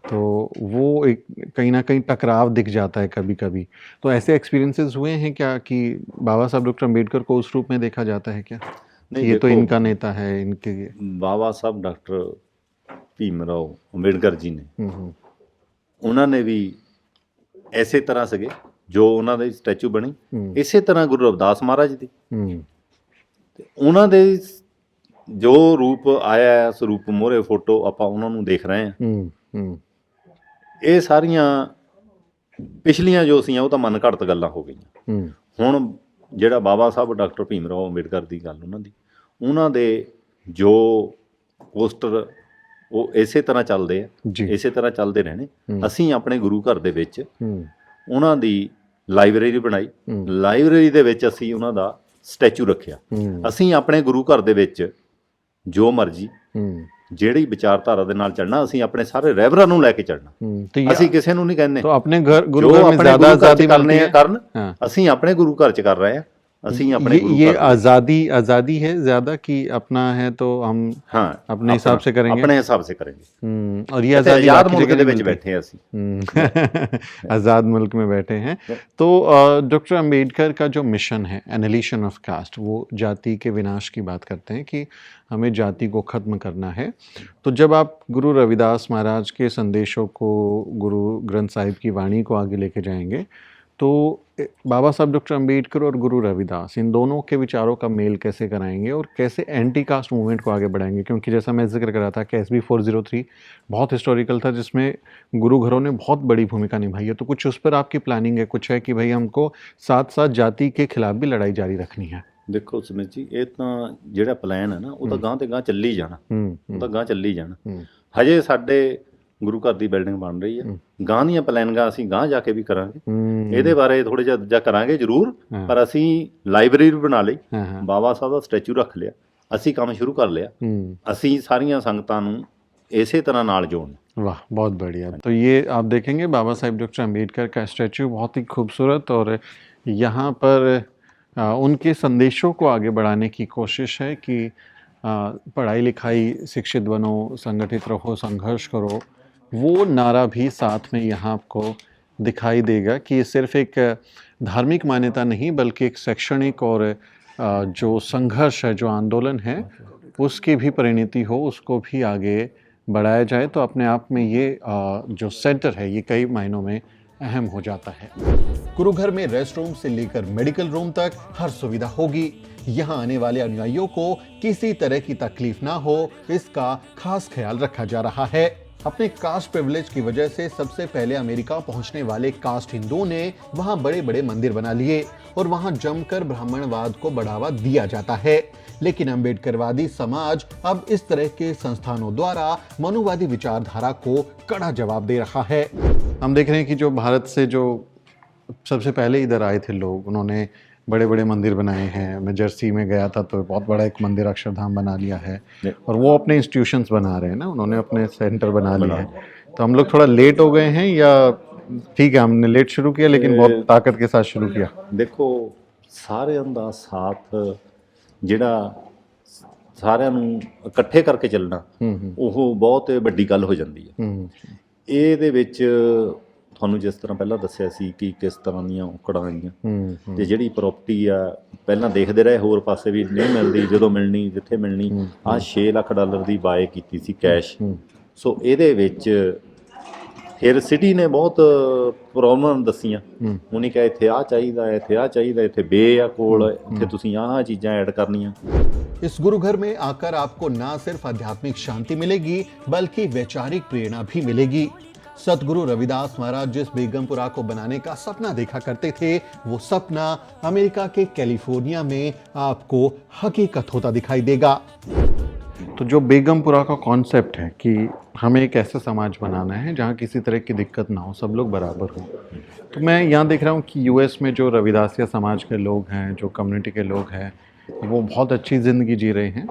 तो वो एक कहीं ना कहीं टकराव दिख जाता है कभी कभी। तो ऐसे एक्सपीरियंसेस हुए हैं क्या कि बाबा साहब डॉक्टर अम्बेडकर को उस रूप में देखा जाता है क्या? नहीं, ये तो देखो, इनका नेता है, इनके बाबा साहब डॉक्टर ਭੀਮਰਾਓ ਅੰਬੇਡਕਰ ਜੀ ਨੇ ਉਹਨਾਂ ਨੇ ਵੀ ਐਸੇ ਤਰ੍ਹਾਂ ਸੀਗੇ ਜੋ ਉਹਨਾਂ ਦੇ ਸਟੈਚੂ ਬਣੀ ਇਸੇ ਤਰ੍ਹਾਂ ਗੁਰੂ ਰਵਿਦਾਸ ਮਹਾਰਾਜ ਦੀ ਤੇ ਉਹਨਾਂ ਦੇ ਜੋ ਰੂਪ ਆਇਆ ਹੈ ਸਰੂਪ ਮੋਹਰੇ ਫੋਟੋ ਆਪਾਂ ਉਹਨਾਂ ਨੂੰ ਦੇਖ ਰਹੇ ਹਾਂ। ਇਹ ਸਾਰੀਆਂ ਪਿਛਲੀਆਂ ਜੋ ਸੀਆਂ ਉਹ ਤਾਂ ਮਨ ਘੜਤ ਗੱਲਾਂ ਹੋ ਗਈਆਂ। ਹੁਣ ਜਿਹੜਾ ਬਾਬਾ ਸਾਹਿਬ ਡਾਕਟਰ ਭੀਮਰਾਓ ਅੰਬੇਡਕਰ ਦੀ ਗੱਲ ਉਹਨਾਂ ਦੇ ਜੋ ਪੋਸਟਰ ਉਹ ਇਸੇ ਤਰ੍ਹਾਂ ਚੱਲਦੇ ਆ, ਇਸੇ ਤਰ੍ਹਾਂ ਚੱਲਦੇ ਰਹਿਣੇ। ਅਸੀਂ ਆਪਣੇ ਗੁਰੂ ਘਰ ਦੇ ਵਿੱਚ ਉਹਨਾਂ ਦੀ ਲਾਇਬ੍ਰੇਰੀ ਬਣਾਈ, ਲਾਇਬ੍ਰੇਰੀ ਦੇ ਵਿੱਚ ਅਸੀਂ ਉਹਨਾਂ ਦਾ ਸਟੈਚੂ ਰੱਖਿਆ। ਅਸੀਂ ਆਪਣੇ ਗੁਰੂ ਘਰ ਦੇ ਵਿੱਚ ਜੋ ਮਰਜ਼ੀ ਜਿਹੜੀ ਵਿਚਾਰਧਾਰਾ ਦੇ ਨਾਲ ਚੱਲਣਾ, ਅਸੀਂ ਆਪਣੇ ਸਾਰੇ ਰਹਿਬਰਾਂ ਨੂੰ ਲੈ ਕੇ ਚੱਲਣਾ। ਅਸੀਂ ਕਿਸੇ ਨੂੰ ਨਹੀਂ ਕਹਿੰਦੇ तो अपने घर गुरु घर में ज्यादा आजादी ਕਰਨੇ ਆ ਕਰਨ, ਅਸੀਂ ਆਪਣੇ ਗੁਰੂ ਘਰ ਚ ਕਰ ਰਹੇ ਹਾਂ। ਅਸੀਂ अपने ये आज़ादी है ज़्यादा कि अपना है तो हम हाँ अपने हिसाब से करेंगे, अपने हिसाब से करेंगे। और ये आज़ादी आज़ाद मुल्क ਦੇ ਵਿੱਚ बैठे हैं ਅਸੀਂ आज़ाद मुल्क में बैठे हैं। तो डॉक्टर अम्बेडकर का जो मिशन है एनिहिलेशन ऑफ कास्ट, वो जाति के विनाश की बात करते हैं कि हमें जाति को ख़त्म करना है। तो जब आप गुरु रविदास महाराज के संदेशों को, गुरु ग्रंथ साहिब की वाणी को आगे लेके जाएंगे तो बाबा साहब डॉक्टर अम्बेडकर और गुरु रविदास इन दोनों के विचारों का मेल कैसे कराएंगे और कैसे एंटी कास्ट मूवमेंट को आगे बढ़ाएंगे? क्योंकि जैसा मैं जिक्र कर रहा था कि SB 403 बहुत हिस्टोरिकल था जिसमें गुरु घरों ने बहुत बड़ी भूमिका निभाई है। तो कुछ उस पर आपकी प्लानिंग है? कुछ है कि भाई हमको साथ साथ जाति के खिलाफ भी लड़ाई जारी रखनी है? ਦੇਖੋ ਸੁਮਿਤ ਜੀ, ਇਹ ਤਾਂ ਜਿਹੜਾ ਪਲਾਨ ਹੈ ਨਾ ਉਹ ਤਾਂ ਗਾਂ ਤੇ ਗਾਂ ਚੱਲੀ ਜਾਣਾ, ਉਹ ਤਾਂ ਗਾਂ ਚੱਲੀ ਜਾਣਾ। ਹਜੇ ਸਾਡੇ ਗੁਰੂ ਘਰ ਦੀ ਬਿਲਡਿੰਗ ਬਣ ਰਹੀ ਹੈ, ਗਾਂ ਦੀਆਂ ਪਲਾਨਿੰਗਾਂ ਅਸੀਂ ਗਾਂ ਜਾ ਕੇ ਵੀ ਕਰਾਂਗੇ। ਇਹਦੇ ਬਾਰੇ ਥੋੜ੍ਹਾ ਜਿਹਾ ਜਾਂ ਕਰਾਂਗੇ ਜ਼ਰੂਰ, ਪਰ ਅਸੀਂ ਲਾਇਬ੍ਰੇਰੀ ਬਣਾ ਲਈ, ਬਾਬਾ ਸਾਹਿਬ ਦਾ ਸਟੈਚੂ ਰੱਖ ਲਿਆ, ਅਸੀਂ ਕੰਮ ਸ਼ੁਰੂ ਕਰ ਲਿਆ। ਅਸੀਂ ਸਾਰੀਆਂ ਸੰਗਤਾਂ ਨੂੰ ਇਸੇ ਤਰ੍ਹਾਂ ਨਾਲ जोड़ना। वाह, बहुत बढ़िया। तो ये आप देखेंगे बाबा साहेब डॉक्टर अम्बेडकर का स्टैचू बहुत ही खूबसूरत, और यहाँ पर उनके संदेशों को आगे बढ़ाने की कोशिश है कि पढ़ाई लिखाई, शिक्षित बनो, संगठित रहो, संघर्ष करो, वो नारा भी साथ में यहाँ आपको दिखाई देगा कि ये सिर्फ एक धार्मिक मान्यता नहीं बल्कि एक शैक्षणिक और जो संघर्ष है, जो आंदोलन है, उसकी भी परिणति हो, उसको भी आगे बढ़ाया जाए। तो अपने आप में ये जो सेंटर है ये कई मायनों में अहम हो जाता है। गुरुघर में रेस्ट रूम से लेकर मेडिकल रूम तक हर सुविधा होगी। यहाँ आने वाले अनुयायियों को किसी तरह की तकलीफ ना हो, इसका खास ख्याल रखा जा रहा है। अपने कास्ट प्रिविलेज की वजह से सबसे पहले अमेरिका पहुंचने वाले कास्ट हिंदुओं ने वहां बड़े बड़े मंदिर बना लिए और वहां जमकर ब्राह्मणवाद को बढ़ावा दिया जाता है। लेकिन अम्बेडकरवादी समाज अब इस तरह के संस्थानों द्वारा मनुवादी विचारधारा को कड़ा जवाब दे रहा है। हम देख रहे हैं कि जो भारत से जो सबसे पहले इधर आए थे लोग, उन्होंने बड़े बड़े मंदिर बनाए हैं। मैं जर्सी में गया था तो बहुत बड़ा एक मंदिर अक्षरधाम बना लिया है और वो अपने इंस्टीट्यूशंस बना रहे हैं ना, उन्होंने अपने सेंटर बना लिए हैं। तो हम लोग थोड़ा लेट हो गए हैं या ठीक है, हमने लेट शुरू किया लेकिन बहुत ताकत के साथ शुरू किया। ਦੇਖੋ ਸਾਰਿਆਂ ਦਾ ਸਾਥ ਜਿਹੜਾ ਸਾਰਿਆਂ ਨੂੰ ਇਕੱਠੇ ਕਰਕੇ ਚੱਲਣਾ ਉਹ ਬਹੁਤ ਵੱਡੀ ਗੱਲ ਹੋ ਜਾਂਦੀ ਹੈ। ਇਹਦੇ ਵਿੱਚ ਤੁਹਾਨੂੰ ਜਿਸ ਤਰ੍ਹਾਂ ਪਹਿਲਾਂ ਦੱਸਿਆ ਸੀ ਕਿ ਕਿਸ ਤਰ੍ਹਾਂ ਦੀਆਂ ਔਕੜਾਂ ਆਈਆਂ ਤੇ ਜਿਹੜੀ ਪ੍ਰਾਪਰਟੀ ਆ ਪਹਿਲਾਂ ਦੇਖਦੇ ਰਹੇ ਹੋਰ ਪਾਸੇ ਵੀ ਨਹੀਂ ਮਿਲਦੀ, ਜਦੋਂ ਮਿਲਣੀ ਜਿੱਥੇ ਮਿਲਣੀ ਆਹ 6 ਲੱਖ ਡਾਲਰ ਦੀ ਬਾਏ ਕੀਤੀ ਸੀ ਕੈਸ਼। ਸੋ ਇਹਦੇ ਵਿੱਚ ਫਿਰ ਸਿਟੀ ਨੇ ਬਹੁਤ ਪ੍ਰੋਬਲਮ ਦੱਸੀਆਂ। ਉਹਨੇ ਕਿਹਾ ਇੱਥੇ ਆਹ ਚਾਹੀਦਾ, ਇੱਥੇ ਆਹ ਚਾਹੀਦਾ, ਇੱਥੇ ਬੇ ਆ ਕੋਲ, ਇੱਥੇ ਤੁਸੀਂ ਆਹ ਚੀਜ਼ਾਂ ਐਡ ਕਰਨੀਆਂ। इस गुरुघर में आकर आपको न सिर्फ आध्यात्मिक शांति मिलेगी बल्कि वैचारिक प्रेरणा भी मिलेगी। सतगुरु रविदास महाराज जिस बेगमपुरा को बनाने का सपना देखा करते थे, वो सपना अमेरिका के कैलिफोर्निया में आपको हकीकत होता दिखाई देगा। तो जो बेगमपुरा का कॉन्सेप्ट है कि हमें एक ऐसा समाज बनाना है जहाँ किसी तरह की दिक्कत ना हो, सब लोग बराबर हों। तो मैं यहाँ देख रहा हूँ कि यूएस में जो रविदासिया समाज के लोग हैं, जो कम्युनिटी के लोग हैं, वो बहुत अच्छी ज़िंदगी जी रहे हैं।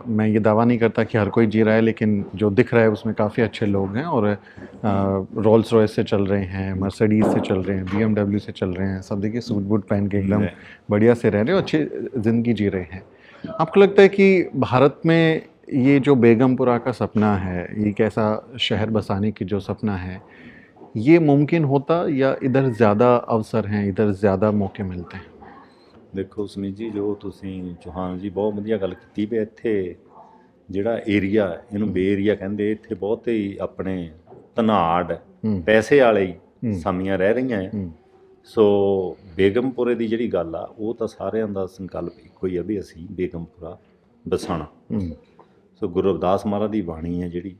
मैं ये दावा नहीं करता कि हर कोई जी रहा है, लेकिन जो दिख रहा है उसमें काफ़ी अच्छे लोग हैं और रोल्स रॉयस से चल रहे हैं, मर्सिडीज़ से चल रहे हैं, BMW से चल रहे हैं। सब देखिए सूट बूट पहन के एकदम बढ़िया से रह रहे हैं, अच्छी ज़िंदगी जी रहे हैं। आपको लगता है कि भारत में ये जो बेगमपुरा का सपना है, एक ऐसा शहर बसाने की जो सपना है, ये मुमकिन होता या इधर ज़्यादा अवसर हैं, इधर ज़्यादा मौके मिलते हैं? ਦੇਖੋ ਸੁਨੀਤ ਜੀ, ਜੋ ਤੁਸੀਂ ਚੌਹਾਨ ਜੀ ਬਹੁਤ ਵਧੀਆ ਗੱਲ ਕੀਤੀ ਵੀ ਇੱਥੇ ਜਿਹੜਾ ਏਰੀਆ ਇਹਨੂੰ ਬੇ ਏਰੀਆ ਕਹਿੰਦੇ, ਇੱਥੇ ਬਹੁਤ ਹੀ ਆਪਣੇ ਧਨਾੜ ਪੈਸੇ ਵਾਲੇ ਹੀ ਸਾਮੀਆਂ ਰਹਿ ਰਹੀਆਂ ਆ। ਸੋ ਬੇਗਮਪੁਰੇ ਦੀ ਜਿਹੜੀ ਗੱਲ ਆ ਉਹ ਤਾਂ ਸਾਰਿਆਂ ਦਾ ਸੰਕਲਪ ਇੱਕੋ ਹੀ ਆ ਵੀ ਅਸੀਂ ਬੇਗਮਪੁਰਾ ਬਸਾਉਣਾ। ਸੋ ਗੁਰੂ ਰਵਿਦਾਸ ਮਹਾਰਾਜ ਦੀ ਬਾਣੀ ਹੈ ਜਿਹੜੀ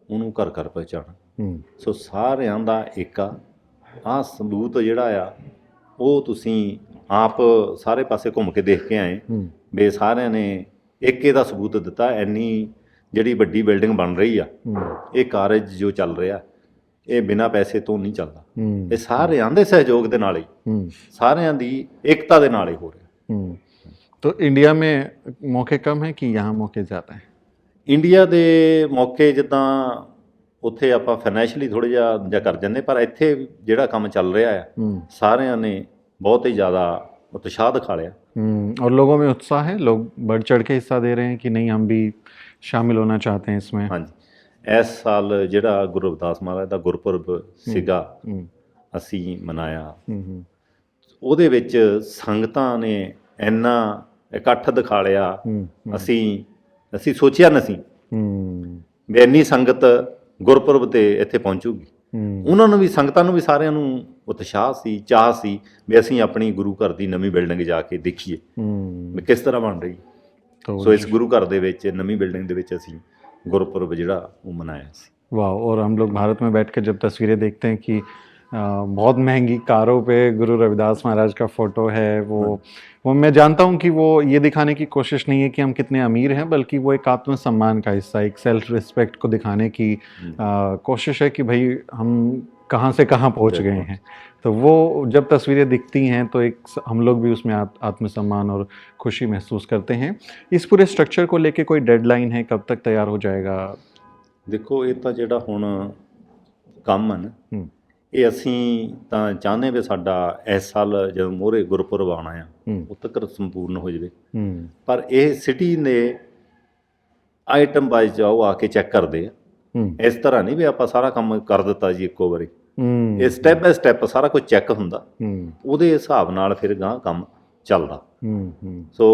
ਉਹਨੂੰ ਘਰ ਘਰ ਪਹੁੰਚਾਉਣਾ। ਸੋ ਸਾਰਿਆਂ ਦਾ ਇੱਕ ਆਹ ਸਬੂਤ ਜਿਹੜਾ ਆ ਉਹ ਤੁਸੀਂ ਆਪ ਸਾਰੇ ਪਾਸੇ ਘੁੰਮ ਕੇ ਦੇਖ ਕੇ ਆਏ ਵੀ ਸਾਰਿਆਂ ਨੇ ਇੱਕ ਇਹਦਾ ਸਬੂਤ ਦਿੱਤਾ। ਇੰਨੀ ਜਿਹੜੀ ਵੱਡੀ ਬਿਲਡਿੰਗ ਬਣ ਰਹੀ ਆ, ਇਹ ਕਾਰਜ ਜੋ ਚੱਲ ਰਿਹਾ ਇਹ ਬਿਨਾਂ ਪੈਸੇ ਤੋਂ ਨਹੀਂ ਚੱਲਦਾ। ਇਹ ਸਾਰਿਆਂ ਦੇ ਸਹਿਯੋਗ ਦੇ ਨਾਲ ਹੀ, ਸਾਰਿਆਂ ਦੀ ਏਕਤਾ ਦੇ ਨਾਲ ਹੀ ਹੋ ਰਿਹਾ। तो इंडिया में मौके कम है कि यहाँ मौके ज़्यादा हैं? ਇੰਡੀਆ ਦੇ ਮੌਕੇ ਜਿੱਦਾਂ ਉੱਥੇ ਆਪਾਂ ਫਾਈਨੈਂਸ਼ੀਅਲੀ ਥੋੜ੍ਹਾ ਜਿਹਾ ਕਰ ਜਾਂਦੇ, ਪਰ ਇੱਥੇ ਜਿਹੜਾ ਕੰਮ ਚੱਲ ਰਿਹਾ ਆ ਸਾਰਿਆਂ ਨੇ ਬਹੁਤ ਹੀ ज़्यादा उत्साह दिखा लिया। और लोगों में उत्साह है, लोग बढ़ चढ़ के हिस्सा दे रहे हैं कि नहीं हम भी शामिल होना चाहते हैं इसमें? हाँ जी, इस साल ਜਿਹੜਾ ਗੁਰੂ ਰਵਿਦਾਸ ਮਹਾਰਾਜ ਦਾ ਗੁਰਪੁਰਬ ਸੀਗਾ ਅਸੀਂ ਮਨਾਇਆ, ਉਹਦੇ ਵਿੱਚ ਸੰਗਤਾਂ ਨੇ ਇੰਨਾ ਇਕੱਠ ਦਿਖਾ ਲਿਆ, ਅਸੀਂ ਸੋਚਿਆ ਨਹੀਂ ਵੀ ਇੰਨੀ ਸੰਗਤ ਗੁਰਪੁਰਬ ਤੇ ਇੱਥੇ ਪਹੁੰਚੂਗੀ। ਉਹਨਾਂ ਨੂੰ ਵੀ, ਸੰਗਤਾਂ ਨੂੰ ਵੀ, ਸਾਰਿਆਂ ਨੂੰ ਉਤਸ਼ਾਹ ਸੀ, ਚਾਹ ਸੀ ਵੀ ਅਸੀਂ ਆਪਣੀ ਗੁਰੂ ਘਰ ਦੀ ਨਵੀਂ ਬਿਲਡਿੰਗ ਜਾ ਕੇ ਦੇਖੀਏ ਵੀ ਕਿਸ ਤਰ੍ਹਾਂ ਬਣ ਰਹੀ। ਸੋ ਇਸ ਗੁਰੂ ਘਰ ਦੇ ਵਿੱਚ ਨਵੀਂ ਬਿल्डिंग ਦੇ ਵਿੱਚ ਅਸੀਂ गुरुपुरब ਜਿਹੜਾ ਉਹ ਮਨਾਇਆ ਸੀ। वाह। और हम लोग भारत में बैठ कर जब तस्वीरें देखते हैं कि बहुत महंगी कारों पे गुरु रविदास महाराज का फ़ोटो है, वो मैं जानता हूँ कि वो ये दिखाने की कोशिश नहीं है कि हम कितने अमीर हैं, बल्कि वो एक आत्मसम्मान का हिस्सा, एक सेल्फ रिस्पेक्ट को दिखाने की कोशिश है कि भाई हम कहाँ से कहाँ पहुँच गए हैं। तो वो जब तस्वीरें दिखती हैं तो एक हम लोग भी उसमें आत्मसम्मान और खुशी महसूस करते हैं। इस पूरे स्ट्रक्चर को लेके कोई डेडलाइन है, कब तक तैयार हो जाएगा? देखो ये तो ਜਿਹੜਾ ਹੁਣ ਕੰਮ ਹੈ ਨਾ, ਇਹ ਅਸੀਂ ਤਾਂ ਚਾਹੁੰਦੇ ਵੀ ਸਾਡਾ ਇਸ ਸਾਲ ਜਦੋਂ ਮੋਹਰੇ ਗੁਰਪੁਰਬ ਆਉਣਾ ਆ ਉਹ ਤੱਕ ਸੰਪੂਰਨ ਹੋ ਜਾਵੇ। ਪਰ ਇਹ ਸਿਟੀ ਨੇ ਆਈਟਮ ਵਾਈਜ਼ ਜਾਓ ਆ ਕੇ ਚੈੱਕ ਕਰਦੇ ਆ, ਇਸ ਤਰ੍ਹਾਂ ਨਹੀਂ ਵੀ ਆਪਾਂ ਸਾਰਾ ਕੰਮ ਕਰ ਦਿੱਤਾ ਜੀ ਇੱਕੋ ਵਾਰੀ। ਇਹ ਸਟੈਪ ਬਾਈ ਸਟੈਪ ਸਾਰਾ ਕੁਝ ਚੈੱਕ ਹੁੰਦਾ, ਉਹਦੇ ਹਿਸਾਬ ਨਾਲ ਫਿਰ ਗਾਂ ਕੰਮ ਚੱਲਦਾ। ਸੋ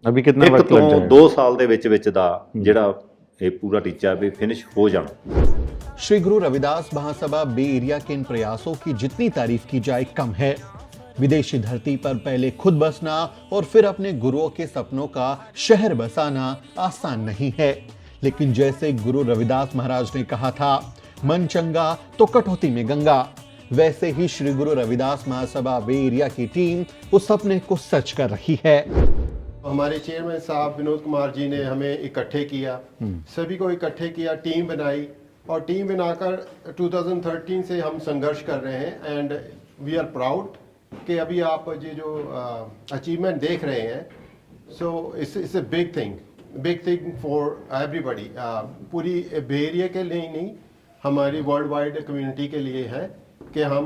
अभी कितना 1 वक्त ਤੋਂ लग जाएगा? 2 ਸਾਲ ਦੇ ਵਿੱਚ ਦਾ ਜਿਹੜਾ ਇਹ पूरा टीचा भी फिनिश हो जाना। श्री गुरु रविदास महासभा बे एरिया के इन प्रयासों की जितनी तारीफ की जाए कम है। विदेशी धरती पर पहले खुद बसना और फिर अपने गुरुओं के सपनों का शहर बसाना आसान नहीं है, लेकिन जैसे गुरु रविदास महाराज ने कहा था, मन चंगा तो कटौती में गंगा, वैसे ही श्री गुरु रविदास महासभा बे एरिया की टीम उस सपने को सच कर रही है। हमारे चेयरमैन साहब विनोद कुमार जी ने हमें इकट्ठे किया, सभी को इकट्ठे किया, टीम बनाई और टीम बनाकर 2013 से हम संघर्ष कर रहे हैं। एंड वी आर प्राउड कि अभी आप ये जो अचीवमेंट देख रहे हैं, so it's a big thing for everybody. पूरी बे एरिया के लिए नहीं, हमारी वर्ल्ड वाइड कम्युनिटी के लिए है कि हम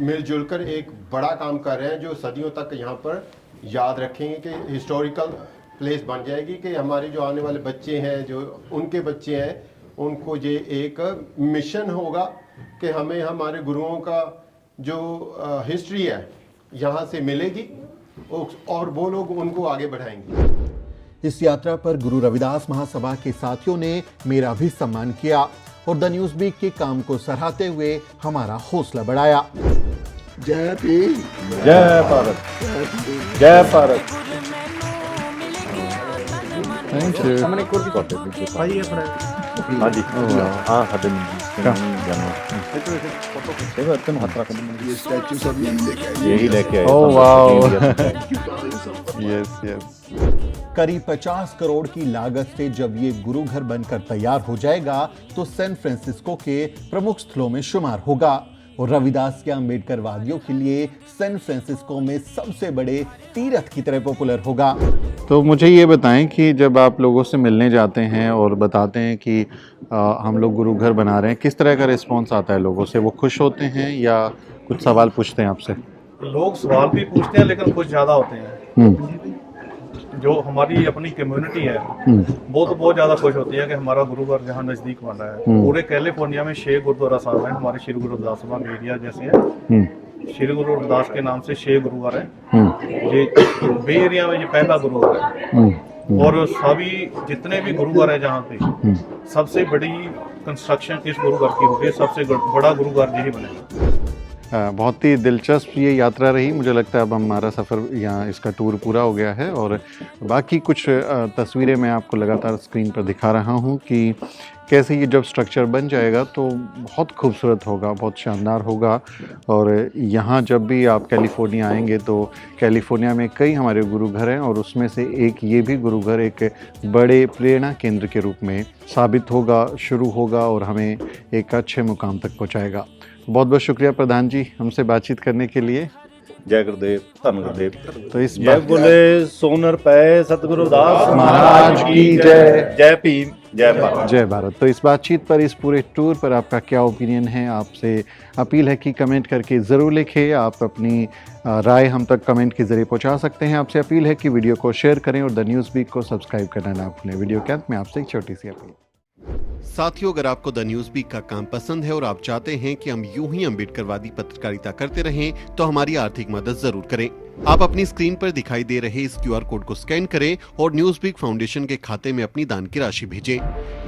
मिलजुल कर एक बड़ा काम कर रहे हैं जो सदियों तक यहाँ पर याद रखेंगे, कि हिस्टोरिकल प्लेस बन जाएगी, कि हमारे जो आने वाले बच्चे हैं, जो उनके बच्चे हैं, उनको ये एक मिशन होगा कि हमें हमारे गुरुओं का जो हिस्ट्री है यहाँ से मिलेगी और वो लोग उनको आगे बढ़ाएंगे। इस यात्रा पर गुरु रविदास महासभा के साथियों ने मेरा भी सम्मान किया और द न्यूज़ वीक के काम को सराहते हुए हमारा हौसला बढ़ाया। जय भीम, जय भारत, जय भारत। Thank you. हाँ जी, हाँ ਸਾਡੇ ये स्टैचू सब यही लेके आए। Oh wow, yes yes. करीब 50 करोड़ की लागत से जब ये गुरु घर बनकर तैयार हो जाएगा तो सैन फ्रांसिस्को के प्रमुख स्थलों में शुमार होगा और रविदास के अम्बेडकर वादियों के लिए सैन फ्रांसिस्को में सबसे बड़े तीर्थ की तरह पॉपुलर होगा। तो मुझे ये बताएं कि जब आप लोगों से मिलने जाते हैं और बताते हैं कि हम लोग गुरु घर बना रहे हैं, किस तरह का रिस्पांस आता है लोगों से? वो खुश होते हैं या कुछ सवाल पूछते हैं आपसे? लोग सवाल भी पूछते हैं लेकिन कुछ ज़्यादा होते हैं। जो हमारी अपनी कम्युनिटी है वो तो बहुत ज़्यादा खुश होती है कि हमारा गुरुद्वारा जहाँ नज़दीक बन रहा है। पूरे कैलिफोर्निया में 6 गुरुद्वारा साहब हैं हमारे श्री गुरु रविदास महासभा एरिया जैसे है। श्री गुरु रविदास के नाम से 6 गुरुद्वारा हैं। ये बे एरिया में ये पहला गुरुद्वारा है और सभी जितने भी गुरुद्वारा है जहाँ पे सबसे बड़ी कंस्ट्रक्शन इस गुरुद्वार की होगी, सबसे बड़ा गुरुद्वार यही बनेगा। बहुत ही दिलचस्प ये यात्रा रही। मुझे लगता है अब हमारा सफ़र यहाँ इसका टूर पूरा हो गया है और बाकी कुछ तस्वीरें मैं आपको लगातार स्क्रीन पर दिखा रहा हूँ कि कैसे ये जब स्ट्रक्चर बन जाएगा तो बहुत खूबसूरत होगा, बहुत शानदार होगा। और यहाँ जब भी आप कैलिफोर्निया आएंगे तो कैलिफोर्निया में कई हमारे गुरु घर हैं और उसमें से एक ये भी गुरु घर एक बड़े प्रेरणा केंद्र के रूप में साबित होगा, शुरू होगा और हमें एक अच्छे मुकाम तक पहुँचाएगा। बहुत बहुत शुक्रिया प्रधान जी हमसे बातचीत करने के लिए। जय गुरुदेव, धन गुरुदेव। तो इस जय बोले सोनर पै सतगुरु दास महाराज की जय। जय भीम, जय भारत। जय भारत। तो इस बातचीत पर, इस पूरे टूर पर आपका क्या ओपिनियन है? आपसे अपील है कि कमेंट करके ज़रूर लिखें। आप अपनी राय हम तक कमेंट के ज़रिए पहुंचा सकते हैं। आपसे अपील है कि वीडियो को शेयर करें और द न्यूज़ वीक को सब्सक्राइब करना ना भूलें। वीडियो के अंत में आपसे एक छोटी सी अपील। साथियों, अगर आपको द न्यूज़ वीक का काम पसंद है और आप चाहते हैं कि हम यूं ही अम्बेडकरवादी पत्रकारिता करते रहें तो हमारी आर्थिक मदद जरूर करें। आप अपनी स्क्रीन पर दिखाई दे रहे इस QR कोड को स्कैन करें और न्यूज़ वीक फाउंडेशन के खाते में अपनी दान की राशि भेजें।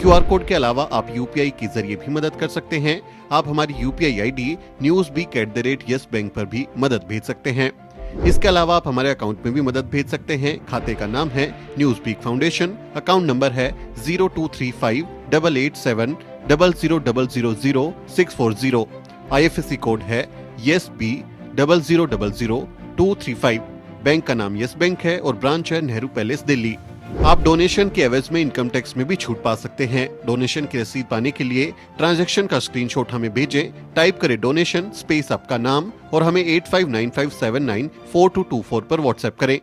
QR कोड के अलावा आप UPI के जरिए भी मदद कर सकते हैं। आप हमारी UPI ID newsweek@yesbank पर भी मदद भेज सकते हैं। इसके अलावा आप हमारे अकाउंट में भी मदद भेज सकते हैं। खाते का नाम है news week foundation, account number है 02358800000640। IFSC कोड है YesB000235। बैंक का नाम यस बैंक है और ब्रांच है नेहरू पैलेस दिल्ली। आप डोनेशन के एवज में इनकम टैक्स में भी छूट पा सकते हैं। डोनेशन की रसीद पाने के लिए ट्रांजैक्शन का स्क्रीनशॉट हमें भेजें। टाइप करें डोनेशन स्पेस आपका नाम और हमें 8595794224 पर व्हाट्सएप करें।